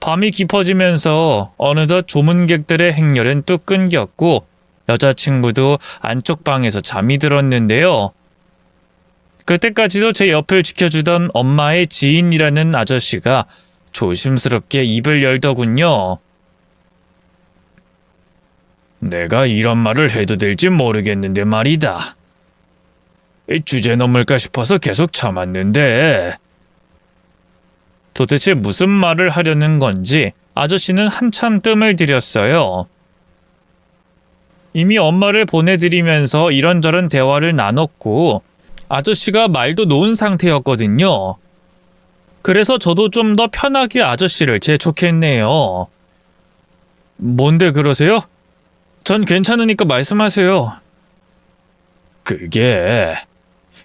밤이 깊어지면서 어느덧 조문객들의 행렬은 뚝 끊겼고 여자친구도 안쪽 방에서 잠이 들었는데요. 그때까지도 제 옆을 지켜주던 엄마의 지인이라는 아저씨가 조심스럽게 입을 열더군요. 내가 이런 말을 해도 될지 모르겠는데 말이다. 주제 넘을까 싶어서 계속 참았는데 도대체 무슨 말을 하려는 건지 아저씨는 한참 뜸을 들였어요. 이미 엄마를 보내드리면서 이런저런 대화를 나눴고 아저씨가 말도 놓은 상태였거든요. 그래서 저도 좀 더 편하게 아저씨를 재촉했네요. 뭔데 그러세요? 전 괜찮으니까 말씀하세요. 그게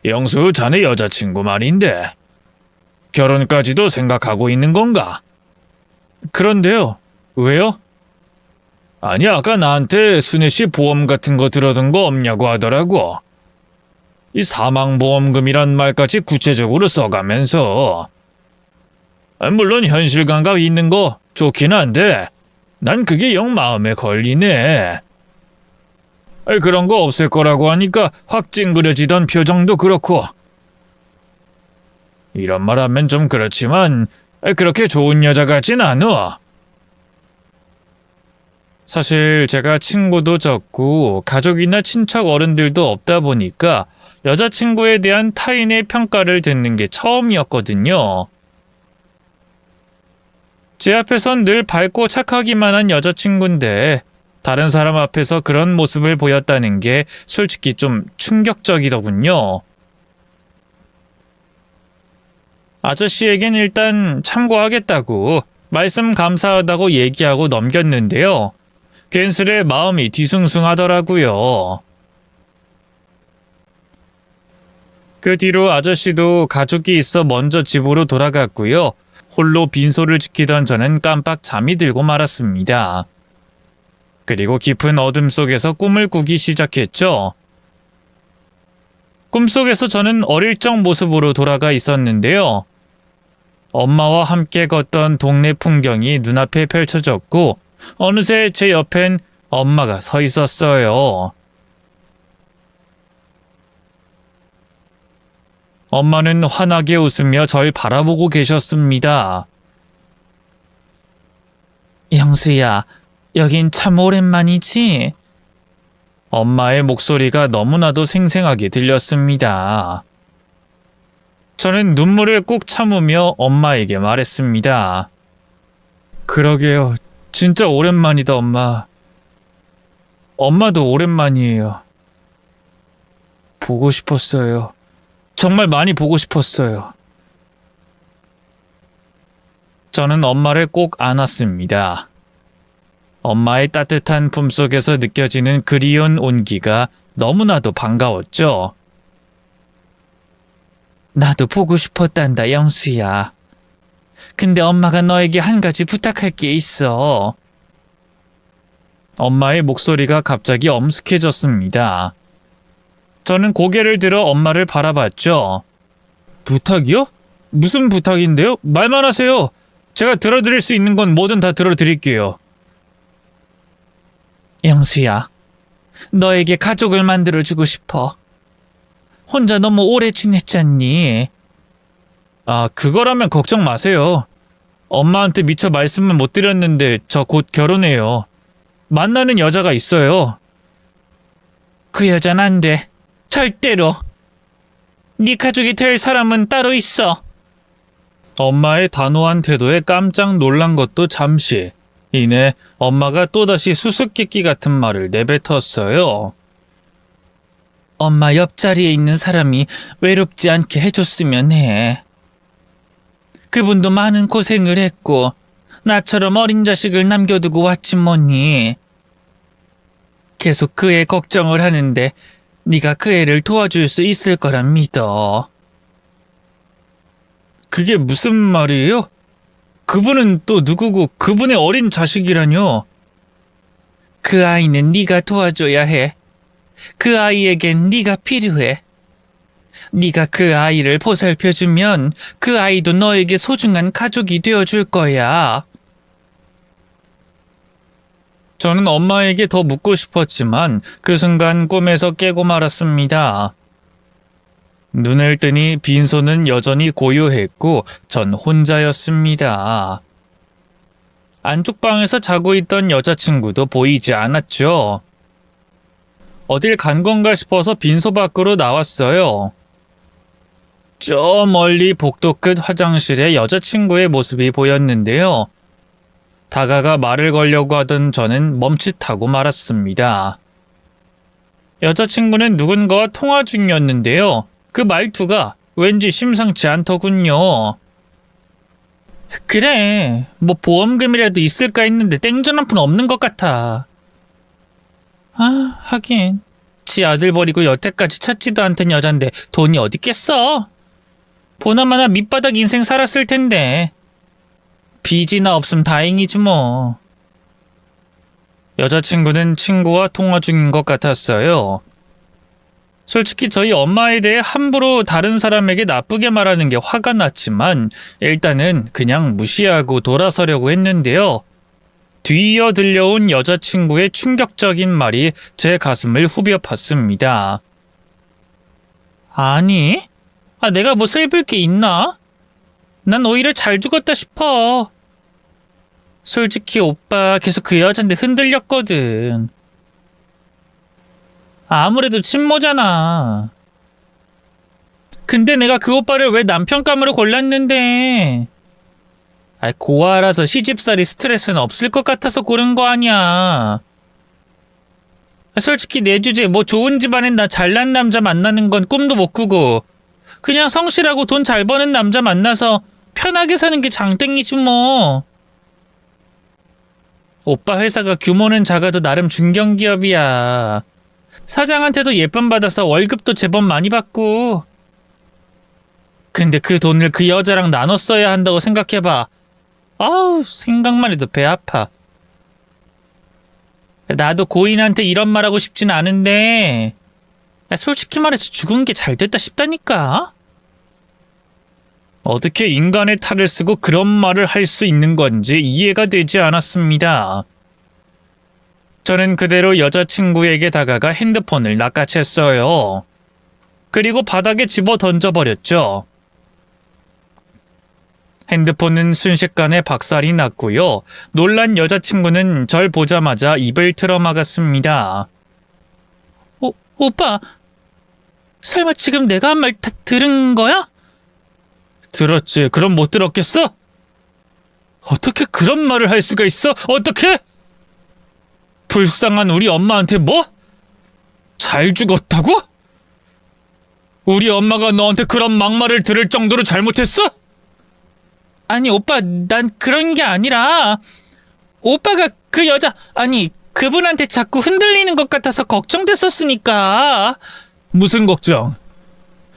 영수 자네 여자친구 말인데 결혼까지도 생각하고 있는 건가? 그런데요. 왜요? 아니 아까 나한테 순애 씨 보험 같은 거 들어둔 거 없냐고 하더라고. 이 사망보험금이란 말까지 구체적으로 써가면서 물론 현실 감각 있는 거 좋긴 한데 난 그게 영 마음에 걸리네. 그런 거 없을 거라고 하니까 확 찡그려지던 표정도 그렇고. 이런 말 하면 좀 그렇지만 그렇게 좋은 여자 같진 않아. 사실 제가 친구도 적고 가족이나 친척 어른들도 없다 보니까 여자친구에 대한 타인의 평가를 듣는 게 처음이었거든요. 제 앞에선 늘 밝고 착하기만 한 여자친구인데 다른 사람 앞에서 그런 모습을 보였다는 게 솔직히 좀 충격적이더군요. 아저씨에겐 일단 참고하겠다고 말씀 감사하다고 얘기하고 넘겼는데요. 괜스레 마음이 뒤숭숭하더라고요. 그 뒤로 아저씨도 가족이 있어 먼저 집으로 돌아갔고요. 홀로 빈소를 지키던 저는 깜빡 잠이 들고 말았습니다. 그리고 깊은 어둠 속에서 꿈을 꾸기 시작했죠. 꿈속에서 저는 어릴 적 모습으로 돌아가 있었는데요. 엄마와 함께 걷던 동네 풍경이 눈앞에 펼쳐졌고 어느새 제 옆엔 엄마가 서 있었어요. 엄마는 환하게 웃으며 절 바라보고 계셨습니다. 영수야, 여긴 참 오랜만이지? 엄마의 목소리가 너무나도 생생하게 들렸습니다. 저는 눈물을 꾹 참으며 엄마에게 말했습니다. 그러게요. 진짜 오랜만이다, 엄마. 엄마도 오랜만이에요. 보고 싶었어요. 정말 많이 보고 싶었어요. 저는 엄마를 꼭 안았습니다. 엄마의 따뜻한 품속에서 느껴지는 그리운 온기가 너무나도 반가웠죠. 나도 보고 싶었단다, 영수야. 근데 엄마가 너에게 한 가지 부탁할 게 있어. 엄마의 목소리가 갑자기 엄숙해졌습니다. 저는 고개를 들어 엄마를 바라봤죠. 부탁이요? 무슨 부탁인데요? 말만 하세요. 제가 들어드릴 수 있는 건 뭐든 다 들어드릴게요. 영수야, 너에게 가족을 만들어주고 싶어. 혼자 너무 오래 지냈잖니. 아, 그거라면 걱정 마세요. 엄마한테 미처 말씀은 못 드렸는데 저 곧 결혼해요. 만나는 여자가 있어요. 그 여잔 안 돼. 절대로. 네 가족이 될 사람은 따로 있어. 엄마의 단호한 태도에 깜짝 놀란 것도 잠시. 이내 엄마가 또다시 수수께끼 같은 말을 내뱉었어요. 엄마 옆자리에 있는 사람이 외롭지 않게 해줬으면 해. 그분도 많은 고생을 했고 나처럼 어린 자식을 남겨두고 왔지 뭐니. 계속 그 애 걱정을 하는데 네가 그 애를 도와줄 수 있을 거란 믿어. 그게 무슨 말이에요? 그분은 또 누구고 그분의 어린 자식이라뇨? 그 아이는 네가 도와줘야 해. 그 아이에겐 네가 필요해. 네가 그 아이를 보살펴주면 그 아이도 너에게 소중한 가족이 되어줄 거야. 저는 엄마에게 더 묻고 싶었지만 그 순간 꿈에서 깨고 말았습니다. 눈을 뜨니 빈소는 여전히 고요했고 전 혼자였습니다. 안쪽 방에서 자고 있던 여자친구도 보이지 않았죠. 어딜 간 건가 싶어서 빈소 밖으로 나왔어요. 저 멀리 복도 끝 화장실에 여자친구의 모습이 보였는데요. 다가가 말을 걸려고 하던 저는 멈칫하고 말았습니다. 여자친구는 누군가와 통화 중이었는데요. 그 말투가 왠지 심상치 않더군요. 그래, 뭐 보험금이라도 있을까 했는데 땡전 한 푼 없는 것 같아. 아, 하긴 지 아들 버리고 여태까지 찾지도 않던 여잔데 돈이 어딨겠어. 보나마나 밑바닥 인생 살았을 텐데. 빚이나 없음 다행이지 뭐. 여자친구는 친구와 통화 중인 것 같았어요. 솔직히 저희 엄마에 대해 함부로 다른 사람에게 나쁘게 말하는 게 화가 났지만 일단은 그냥 무시하고 돌아서려고 했는데요. 뒤이어 들려온 여자친구의 충격적인 말이 제 가슴을 후벼 팠습니다. 아니? 내가 뭐 슬플 게 있나? 난 오히려 잘 죽었다 싶어. 솔직히 오빠 계속 그 여잔데 흔들렸거든. 아무래도 친모잖아. 근데 내가 그 오빠를 왜 남편감으로 골랐는데. 고아라서 시집살이 스트레스는 없을 것 같아서 고른 거 아니야. 솔직히 내 주제 뭐 좋은 집안엔 나 잘난 남자 만나는 건 꿈도 못 꾸고 그냥 성실하고 돈 잘 버는 남자 만나서 편하게 사는 게 장땡이지 뭐. 오빠 회사가 규모는 작아도 나름 중견기업이야. 사장한테도 예쁨 받아서 월급도 제법 많이 받고. 근데 그 돈을 그 여자랑 나눠 써야 한다고 생각해봐. 아우, 생각만 해도 배 아파. 나도 고인한테 이런 말하고 싶진 않은데 솔직히 말해서 죽은 게 잘 됐다 싶다니까. 어떻게 인간의 탈을 쓰고 그런 말을 할 수 있는 건지 이해가 되지 않았습니다. 저는 그대로 여자친구에게 다가가 핸드폰을 낚아챘어요. 그리고 바닥에 집어 던져버렸죠. 핸드폰은 순식간에 박살이 났고요. 놀란 여자친구는 절 보자마자 입을 틀어막았습니다. 오빠, 설마 지금 내가 한 말 다 들은 거야? 들었지. 그럼 못 들었겠어? 어떻게 그런 말을 할 수가 있어? 어떻게? 불쌍한 우리 엄마한테 뭐? 잘 죽었다고? 우리 엄마가 너한테 그런 막말을 들을 정도로 잘못했어? 아니 오빠, 난 그런 게 아니라 오빠가 그 여자, 그분한테 자꾸 흔들리는 것 같아서 걱정됐었으니까. 무슨 걱정?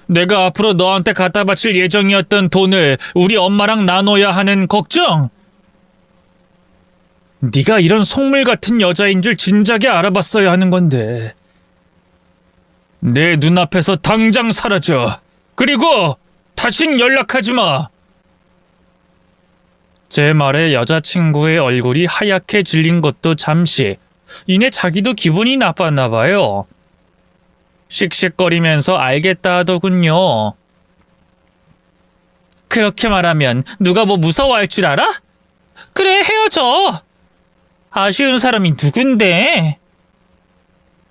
내가 앞으로 너한테 갖다 바칠 예정이었던 돈을 우리 엄마랑 나눠야 하는 걱정? 네가 이런 속물 같은 여자인 줄 진작에 알아봤어야 하는 건데. 내 눈앞에서 당장 사라져. 그리고 다신 연락하지 마. 제 말에 여자친구의 얼굴이 하얗게 질린 것도 잠시. 이내 자기도 기분이 나빴나 봐요. 씩씩거리면서 알겠다 하더군요. 그렇게 말하면 누가 뭐 무서워할 줄 알아? 그래, 헤어져. 아쉬운 사람이 누군데?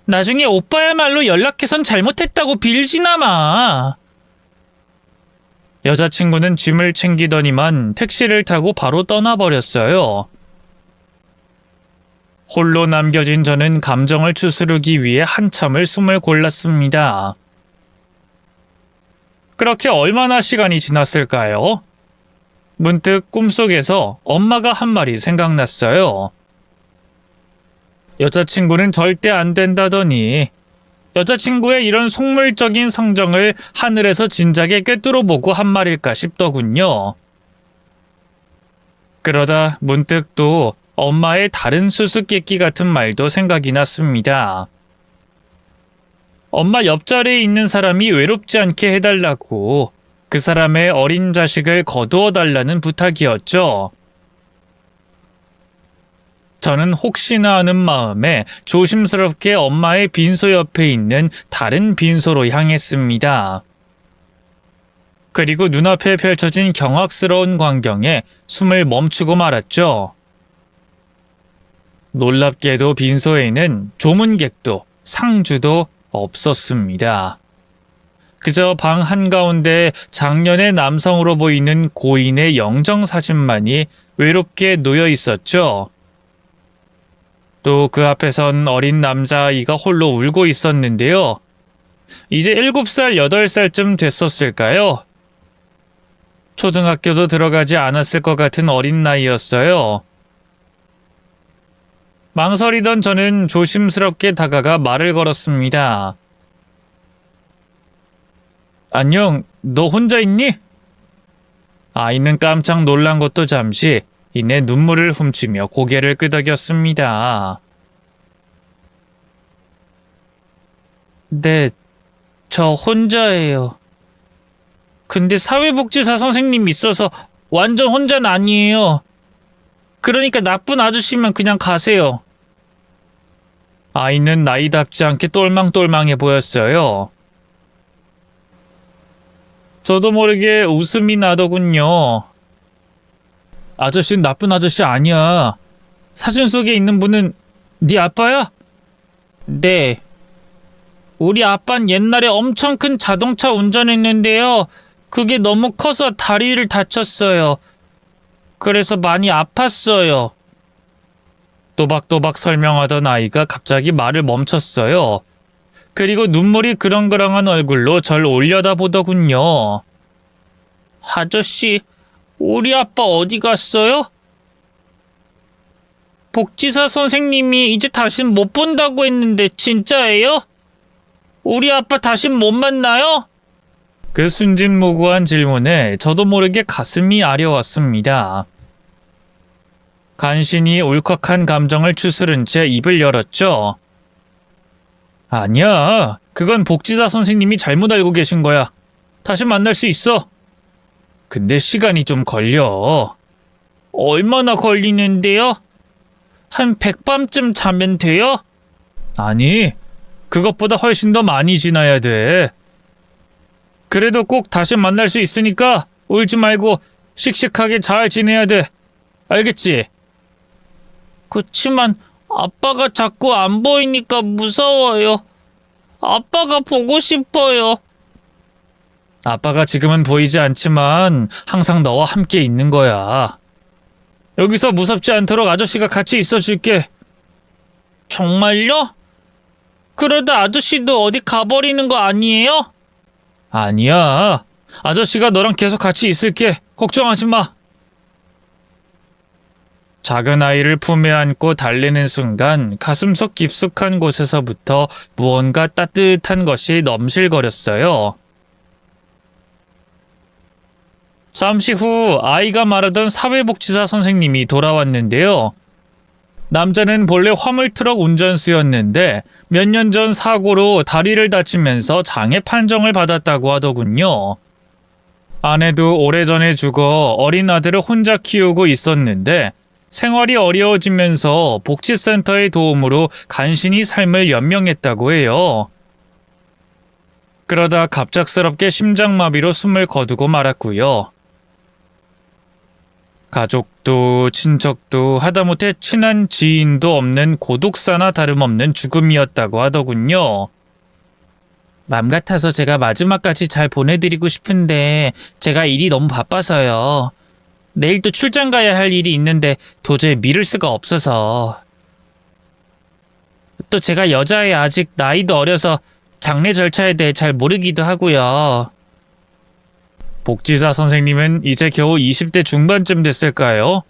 나중에 오빠야말로 연락해선 잘못했다고 빌지나 마. 여자친구는 짐을 챙기더니만 택시를 타고 바로 떠나버렸어요. 홀로 남겨진 저는 감정을 추스르기 위해 한참을 숨을 골랐습니다. 그렇게 얼마나 시간이 지났을까요? 문득 꿈속에서 엄마가 한 말이 생각났어요. 여자친구는 절대 안 된다더니 여자친구의 이런 속물적인 성정을 하늘에서 진작에 꿰뚫어보고 한 말일까 싶더군요. 그러다 문득 또 엄마의 다른 수수께끼 같은 말도 생각이 났습니다. 엄마 옆자리에 있는 사람이 외롭지 않게 해달라고 그 사람의 어린 자식을 거두어 달라는 부탁이었죠. 저는 혹시나 하는 마음에 조심스럽게 엄마의 빈소 옆에 있는 다른 빈소로 향했습니다. 그리고 눈앞에 펼쳐진 경악스러운 광경에 숨을 멈추고 말았죠. 놀랍게도 빈소에는 조문객도 상주도 없었습니다. 그저 방 한가운데 작년의 남성으로 보이는 고인의 영정사진만이 외롭게 놓여 있었죠. 또 그 앞에선 어린 남자아이가 홀로 울고 있었는데요. 이제 7살, 8살쯤 됐었을까요? 초등학교도 들어가지 않았을 것 같은 어린 나이였어요. 망설이던 저는 조심스럽게 다가가 말을 걸었습니다. 안녕, 너 혼자 있니? 아이는 깜짝 놀란 것도 잠시 이내 눈물을 훔치며 고개를 끄덕였습니다. 네, 저 혼자예요. 근데 사회복지사 선생님이 있어서 완전 혼자는 아니에요. 그러니까 나쁜 아저씨면 그냥 가세요. 아이는 나이답지 않게 똘망똘망해 보였어요. 저도 모르게 웃음이 나더군요. 아저씨는 나쁜 아저씨 아니야. 사진 속에 있는 분은 네 아빠야? 네. 우리 아빠는 옛날에 엄청 큰 자동차 운전했는데요. 그게 너무 커서 다리를 다쳤어요. 그래서 많이 아팠어요. 또박또박 설명하던 아이가 갑자기 말을 멈췄어요. 그리고 눈물이 그렁그렁한 얼굴로 절 올려다보더군요. 아저씨, 우리 아빠 어디 갔어요? 복지사 선생님이 이제 다신 못 본다고 했는데 진짜예요? 우리 아빠 다신 못 만나요? 그 순진무구한 질문에 저도 모르게 가슴이 아려왔습니다. 간신히 울컥한 감정을 추스른 채 입을 열었죠. 아니야, 그건 복지사 선생님이 잘못 알고 계신 거야. 다시 만날 수 있어. 근데 시간이 좀 걸려. 얼마나 걸리는데요? 한 100밤쯤 자면 돼요? 아니, 그것보다 훨씬 더 많이 지나야 돼. 그래도 꼭 다시 만날 수 있으니까 울지 말고 씩씩하게 잘 지내야 돼. 알겠지? 그치만 아빠가 자꾸 안 보이니까 무서워요. 아빠가 보고 싶어요. 아빠가 지금은 보이지 않지만 항상 너와 함께 있는 거야. 여기서 무섭지 않도록 아저씨가 같이 있어줄게. 정말요? 그러다 아저씨도 어디 가버리는 거 아니에요? 아니야. 아저씨가 너랑 계속 같이 있을게. 걱정하지 마. 작은 아이를 품에 안고 달리는 순간 가슴속 깊숙한 곳에서부터 무언가 따뜻한 것이 넘실거렸어요. 잠시 후 아이가 말하던 사회복지사 선생님이 돌아왔는데요. 남자는 본래 화물트럭 운전수였는데 몇 년 전 사고로 다리를 다치면서 장애 판정을 받았다고 하더군요. 아내도 오래전에 죽어 어린 아들을 혼자 키우고 있었는데 생활이 어려워지면서 복지센터의 도움으로 간신히 삶을 연명했다고 해요. 그러다 갑작스럽게 심장마비로 숨을 거두고 말았고요. 가족도 친척도 하다못해 친한 지인도 없는 고독사나 다름없는 죽음이었다고 하더군요. 맘 같아서 제가 마지막까지 잘 보내드리고 싶은데 제가 일이 너무 바빠서요. 내일 또 출장 가야 할 일이 있는데 도저히 미룰 수가 없어서. 또 제가 여자애 아직 나이도 어려서 장례 절차에 대해 잘 모르기도 하고요. 복지사 선생님은 이제 겨우 20대 중반쯤 됐을까요?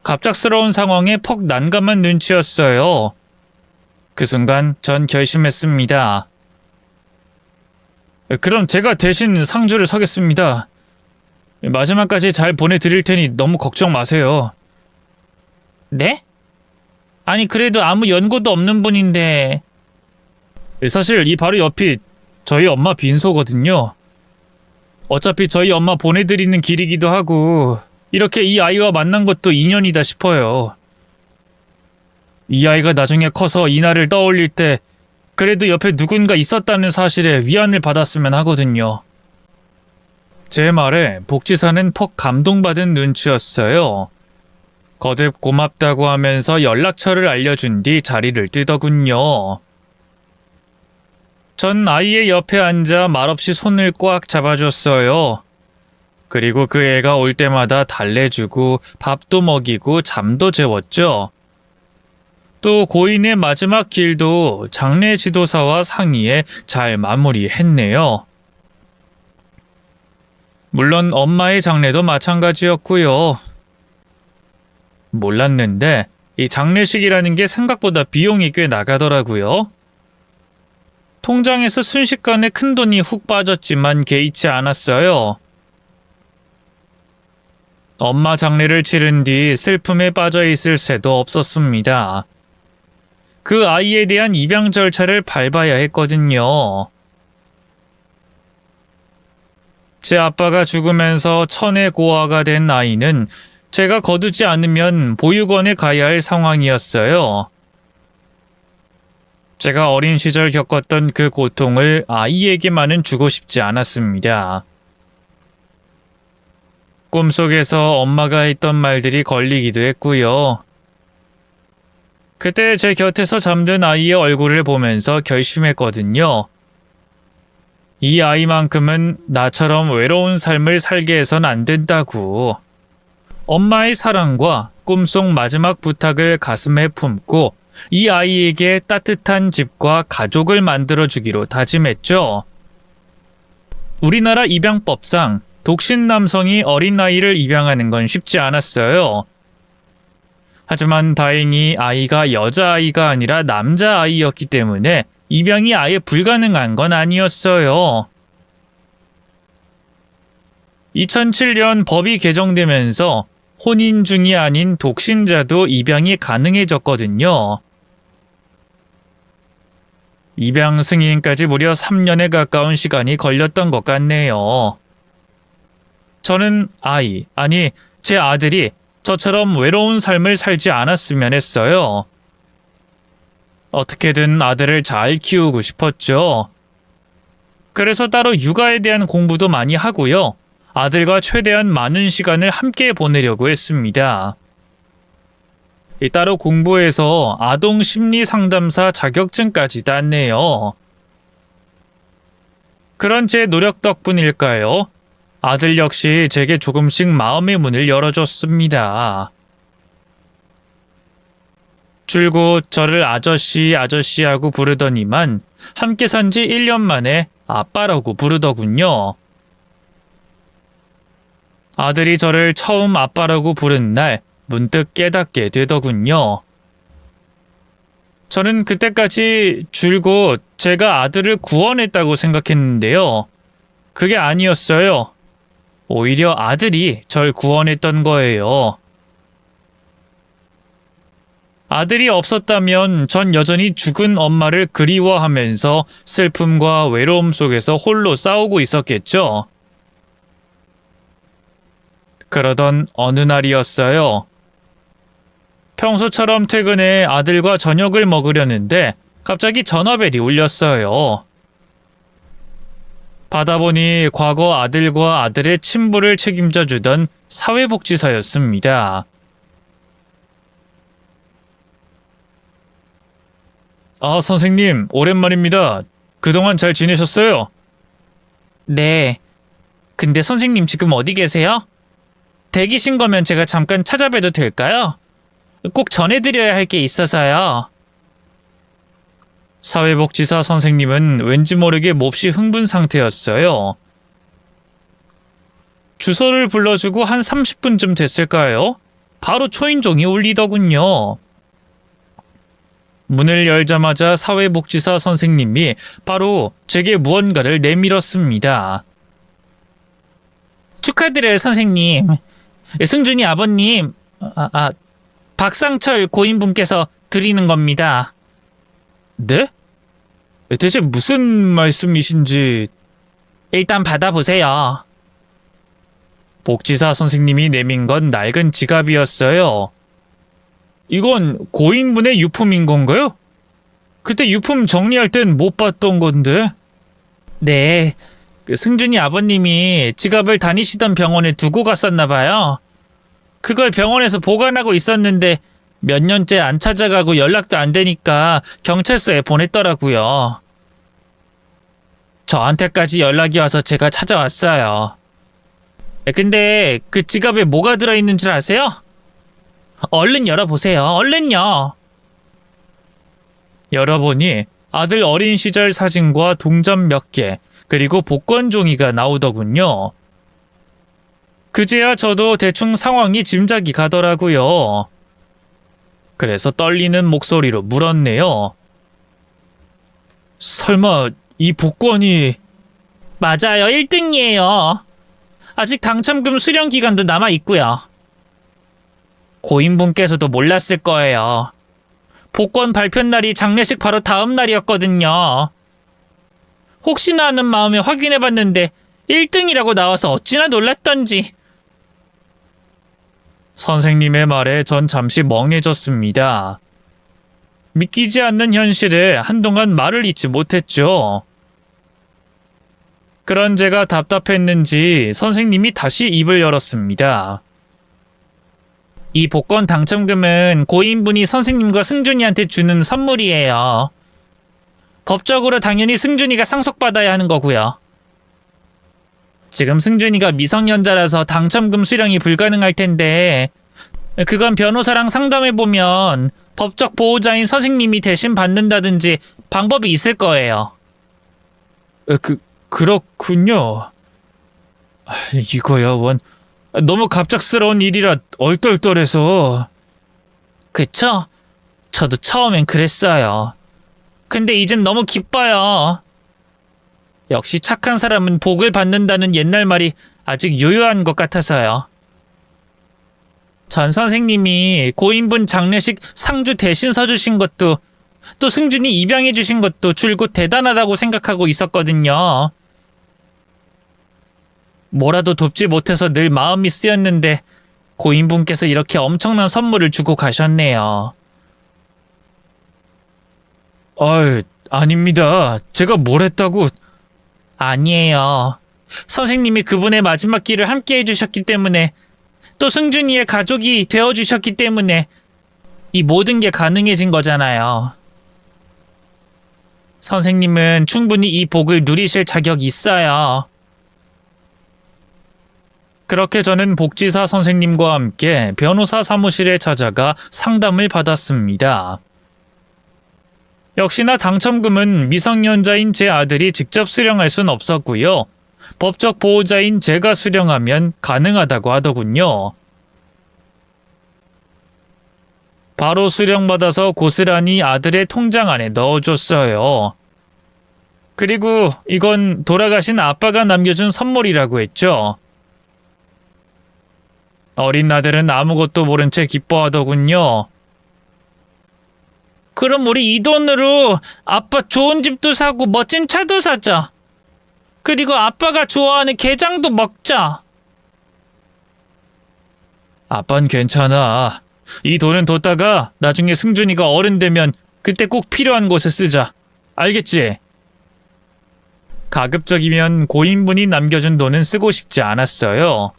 갑작스러운 상황에 퍽 난감한 눈치였어요. 그 순간 전 결심했습니다. 그럼 제가 대신 상주를 서겠습니다. 마지막까지 잘 보내드릴 테니 너무 걱정 마세요. 네? 아니 그래도 아무 연고도 없는 분인데. 사실 이 바로 옆이 저희 엄마 빈소거든요. 어차피 저희 엄마 보내드리는 길이기도 하고 이렇게 이 아이와 만난 것도 인연이다 싶어요. 이 아이가 나중에 커서 이 날을 떠올릴 때 그래도 옆에 누군가 있었다는 사실에 위안을 받았으면 하거든요. 제 말에 복지사는 퍽 감동받은 눈치였어요. 거듭 고맙다고 하면서 연락처를 알려준 뒤 자리를 뜨더군요. 전 아이의 옆에 앉아 말없이 손을 꽉 잡아줬어요. 그리고 그 애가 올 때마다 달래주고 밥도 먹이고 잠도 재웠죠. 또 고인의 마지막 길도 장례 지도사와 상의해 잘 마무리했네요. 물론 엄마의 장례도 마찬가지였고요. 몰랐는데 이 장례식이라는 게 생각보다 비용이 꽤 나가더라고요. 통장에서 순식간에 큰돈이 훅 빠졌지만 개의치 않았어요. 엄마 장례를 치른 뒤 슬픔에 빠져있을 새도 없었습니다. 그 아이에 대한 입양 절차를 밟아야 했거든요. 제 아빠가 죽으면서 천의 고아가 된 아이는 제가 거두지 않으면 보육원에 가야 할 상황이었어요. 제가 어린 시절 겪었던 그 고통을 아이에게만은 주고 싶지 않았습니다. 꿈속에서 엄마가 했던 말들이 걸리기도 했고요. 그때 제 곁에서 잠든 아이의 얼굴을 보면서 결심했거든요. 이 아이만큼은 나처럼 외로운 삶을 살게 해선 안 된다고. 엄마의 사랑과 꿈속 마지막 부탁을 가슴에 품고 이 아이에게 따뜻한 집과 가족을 만들어주기로 다짐했죠. 우리나라 입양법상 독신 남성이 어린 아이를 입양하는 건 쉽지 않았어요. 하지만 다행히 아이가 여자아이가 아니라 남자아이였기 때문에 입양이 아예 불가능한 건 아니었어요. 2007년 법이 개정되면서 혼인 중이 아닌 독신자도 입양이 가능해졌거든요. 입양 승인까지 무려 3년에 가까운 시간이 걸렸던 것 같네요. 저는 제 아들이 저처럼 외로운 삶을 살지 않았으면 했어요. 어떻게든 아들을 잘 키우고 싶었죠. 그래서 따로 육아에 대한 공부도 많이 하고요. 아들과 최대한 많은 시간을 함께 보내려고 했습니다. 따로 공부해서 아동 심리 상담사 자격증까지 땄네요. 그런 제 노력 덕분일까요? 아들 역시 제게 조금씩 마음의 문을 열어줬습니다. 줄곧 저를 아저씨하고 부르더니만 함께 산 지 1년 만에 아빠라고 부르더군요. 아들이 저를 처음 아빠라고 부른 날 문득 깨닫게 되더군요. 저는 그때까지 줄곧 제가 아들을 구원했다고 생각했는데요. 그게 아니었어요. 오히려 아들이 절 구원했던 거예요. 아들이 없었다면 전 여전히 죽은 엄마를 그리워하면서 슬픔과 외로움 속에서 홀로 싸우고 있었겠죠. 그러던 어느 날이었어요. 평소처럼 퇴근해 아들과 저녁을 먹으려는데 갑자기 전화벨이 울렸어요. 받아보니 과거 아들과 아들의 친부를 책임져 주던 사회복지사였습니다. 선생님, 오랜만입니다. 그동안 잘 지내셨어요? 네. 근데 선생님 지금 어디 계세요? 댁이신 거면 제가 잠깐 찾아뵈도 될까요? 꼭 전해드려야 할 게 있어서요. 사회복지사 선생님은 왠지 모르게 몹시 흥분 상태였어요. 주소를 불러주고 한 30분쯤 됐을까요? 바로 초인종이 울리더군요. 문을 열자마자 사회복지사 선생님이 바로 제게 무언가를 내밀었습니다. 축하드려요, 선생님. 승준이 아버님, 박상철 고인분께서 드리는 겁니다. 네? 대체 무슨 말씀이신지 일단 받아보세요. 복지사 선생님이 내민 건 낡은 지갑이었어요. 이건 고인분의 유품인 건가요? 그때 유품 정리할 땐 못 봤던 건데. 네, 승준이 아버님이 지갑을 다니시던 병원에 두고 갔었나 봐요. 그걸 병원에서 보관하고 있었는데 몇 년째 안 찾아가고 연락도 안 되니까 경찰서에 보냈더라고요. 저한테까지 연락이 와서 제가 찾아왔어요. 근데 그 지갑에 뭐가 들어있는 줄 아세요? 얼른 열어보세요. 얼른요. 열어보니 아들 어린 시절 사진과 동전 몇 개, 그리고 복권 종이가 나오더군요. 그제야 저도 대충 상황이 짐작이 가더라고요. 그래서 떨리는 목소리로 물었네요. 설마 이 복권이... 맞아요. 1등이에요. 아직 당첨금 수령 기간도 남아있고요. 고인분께서도 몰랐을 거예요. 복권 발표 날이 장례식 바로 다음 날이었거든요. 혹시나 하는 마음에 확인해봤는데 1등이라고 나와서 어찌나 놀랐던지. 선생님의 말에 전 잠시 멍해졌습니다. 믿기지 않는 현실에 한동안 말을 잇지 못했죠. 그런 제가 답답했는지 선생님이 다시 입을 열었습니다. 이 복권 당첨금은 고인분이 선생님과 승준이한테 주는 선물이에요. 법적으로 당연히 승준이가 상속받아야 하는 거고요. 지금 승준이가 미성년자라서 당첨금 수령이 불가능할 텐데 그건 변호사랑 상담해보면 법적 보호자인 선생님이 대신 받는다든지 방법이 있을 거예요. 그렇군요. 이거야 원... 너무 갑작스러운 일이라 얼떨떨해서. 그쵸? 저도 처음엔 그랬어요. 근데 이젠 너무 기뻐요. 역시 착한 사람은 복을 받는다는 옛날 말이 아직 유효한 것 같아서요. 전 선생님이 고인분 장례식 상주 대신 서주신 것도, 또 승준이 입양해 주신 것도 줄곧 대단하다고 생각하고 있었거든요. 뭐라도 돕지 못해서 늘 마음이 쓰였는데 고인분께서 이렇게 엄청난 선물을 주고 가셨네요. 아닙니다. 제가 뭘 했다고... 아니에요. 선생님이 그분의 마지막 길을 함께 해주셨기 때문에, 또 승준이의 가족이 되어주셨기 때문에 이 모든 게 가능해진 거잖아요. 선생님은 충분히 이 복을 누리실 자격이 있어요. 그렇게 저는 복지사 선생님과 함께 변호사 사무실에 찾아가 상담을 받았습니다. 역시나 당첨금은 미성년자인 제 아들이 직접 수령할 순 없었고요. 법적 보호자인 제가 수령하면 가능하다고 하더군요. 바로 수령받아서 고스란히 아들의 통장 안에 넣어줬어요. 그리고 이건 돌아가신 아빠가 남겨준 선물이라고 했죠. 어린 아들은 아무것도 모른 채 기뻐하더군요. 그럼 우리 이 돈으로 아빠 좋은 집도 사고 멋진 차도 사자. 그리고 아빠가 좋아하는 게장도 먹자. 아빤 괜찮아. 이 돈은 뒀다가 나중에 승준이가 어른 되면 그때 꼭 필요한 곳에 쓰자. 알겠지? 가급적이면 고인분이 남겨준 돈은 쓰고 싶지 않았어요.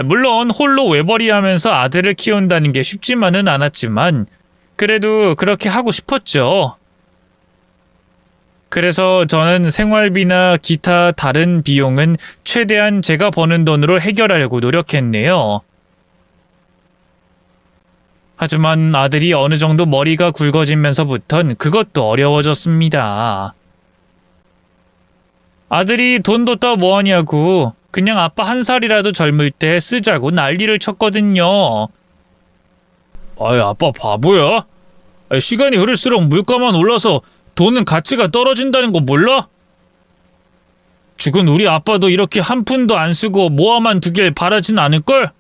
물론 홀로 외벌이하면서 아들을 키운다는 게 쉽지만은 않았지만 그래도 그렇게 하고 싶었죠. 그래서 저는 생활비나 기타 다른 비용은 최대한 제가 버는 돈으로 해결하려고 노력했네요. 하지만 아들이 어느 정도 머리가 굵어지면서부턴 그것도 어려워졌습니다. 아들이 돈 뒀다 뭐하냐고 그냥 아빠 한 살이라도 젊을 때 쓰자고 난리를 쳤거든요. 아빠 바보야? 시간이 흐를수록 물가만 올라서 돈은 가치가 떨어진다는 거 몰라? 죽은 우리 아빠도 이렇게 한 푼도 안 쓰고 모아만 두길 바라진 않을걸?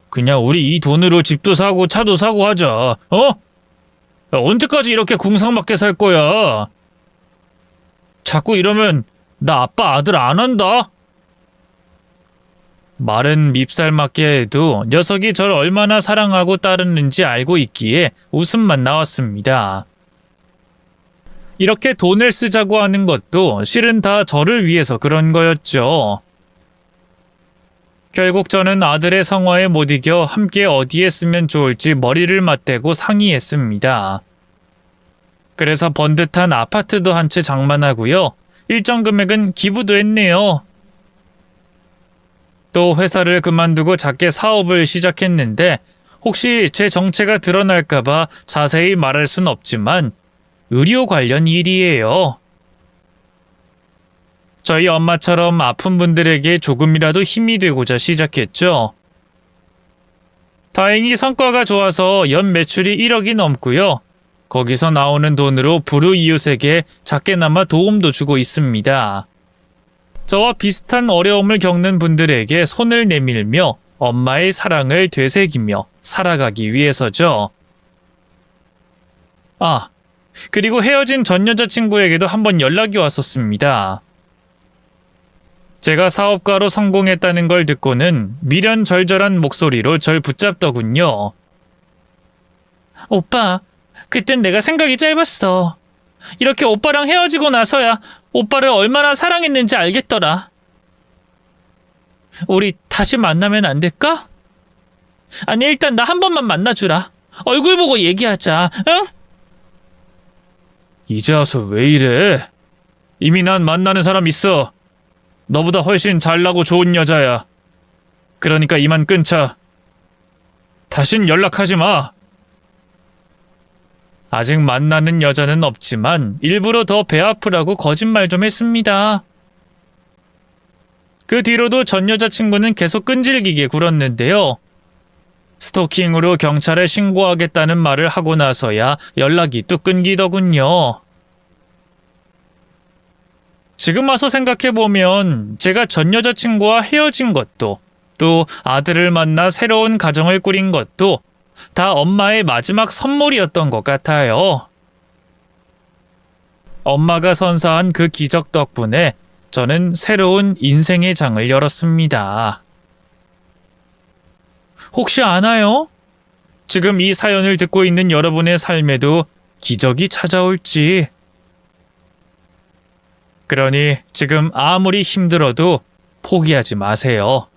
그냥 우리 이 돈으로 집도 사고 차도 사고 하자, 어? 언제까지 이렇게 궁상맞게 살 거야? 자꾸 이러면 나 아빠 아들 안 한다. 말은 밉살 맞게 해도 녀석이 절 얼마나 사랑하고 따르는지 알고 있기에 웃음만 나왔습니다. 이렇게 돈을 쓰자고 하는 것도 실은 다 저를 위해서 그런 거였죠. 결국 저는 아들의 성화에 못 이겨 함께 어디에 쓰면 좋을지 머리를 맞대고 상의했습니다. 그래서 번듯한 아파트도 한 채 장만하고요. 일정 금액은 기부도 했네요. 또 회사를 그만두고 작게 사업을 시작했는데 혹시 제 정체가 드러날까봐 자세히 말할 순 없지만 의료 관련 일이에요. 저희 엄마처럼 아픈 분들에게 조금이라도 힘이 되고자 시작했죠. 다행히 성과가 좋아서 연 매출이 1억이 넘고요. 거기서 나오는 돈으로 불우이웃에게 작게나마 도움도 주고 있습니다. 저와 비슷한 어려움을 겪는 분들에게 손을 내밀며 엄마의 사랑을 되새기며 살아가기 위해서죠. 아, 그리고 헤어진 전 여자친구에게도 한번 연락이 왔었습니다. 제가 사업가로 성공했다는 걸 듣고는 미련절절한 목소리로 절 붙잡더군요. 오빠, 그땐 내가 생각이 짧았어. 이렇게 오빠랑 헤어지고 나서야 오빠를 얼마나 사랑했는지 알겠더라. 우리 다시 만나면 안 될까? 아니, 일단 나 한 번만 만나주라. 얼굴 보고 얘기하자, 응? 이제 와서 왜 이래? 이미 난 만나는 사람 있어. 너보다 훨씬 잘나고 좋은 여자야. 그러니까 이만 끊자. 다신 연락하지 마. 아직 만나는 여자는 없지만 일부러 더 배 아프라고 거짓말 좀 했습니다. 그 뒤로도 전 여자친구는 계속 끈질기게 굴었는데요. 스토킹으로 경찰에 신고하겠다는 말을 하고 나서야 연락이 뚝 끊기더군요. 지금 와서 생각해보면 제가 전 여자친구와 헤어진 것도 또 아들을 만나 새로운 가정을 꾸린 것도 다 엄마의 마지막 선물이었던 것 같아요. 엄마가 선사한 그 기적 덕분에 저는 새로운 인생의 장을 열었습니다. 혹시 아나요? 지금 이 사연을 듣고 있는 여러분의 삶에도 기적이 찾아올지. 그러니 지금 아무리 힘들어도 포기하지 마세요.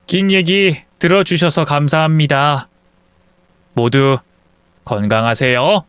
긴 얘기 들어주셔서 감사합니다. 모두 건강하세요.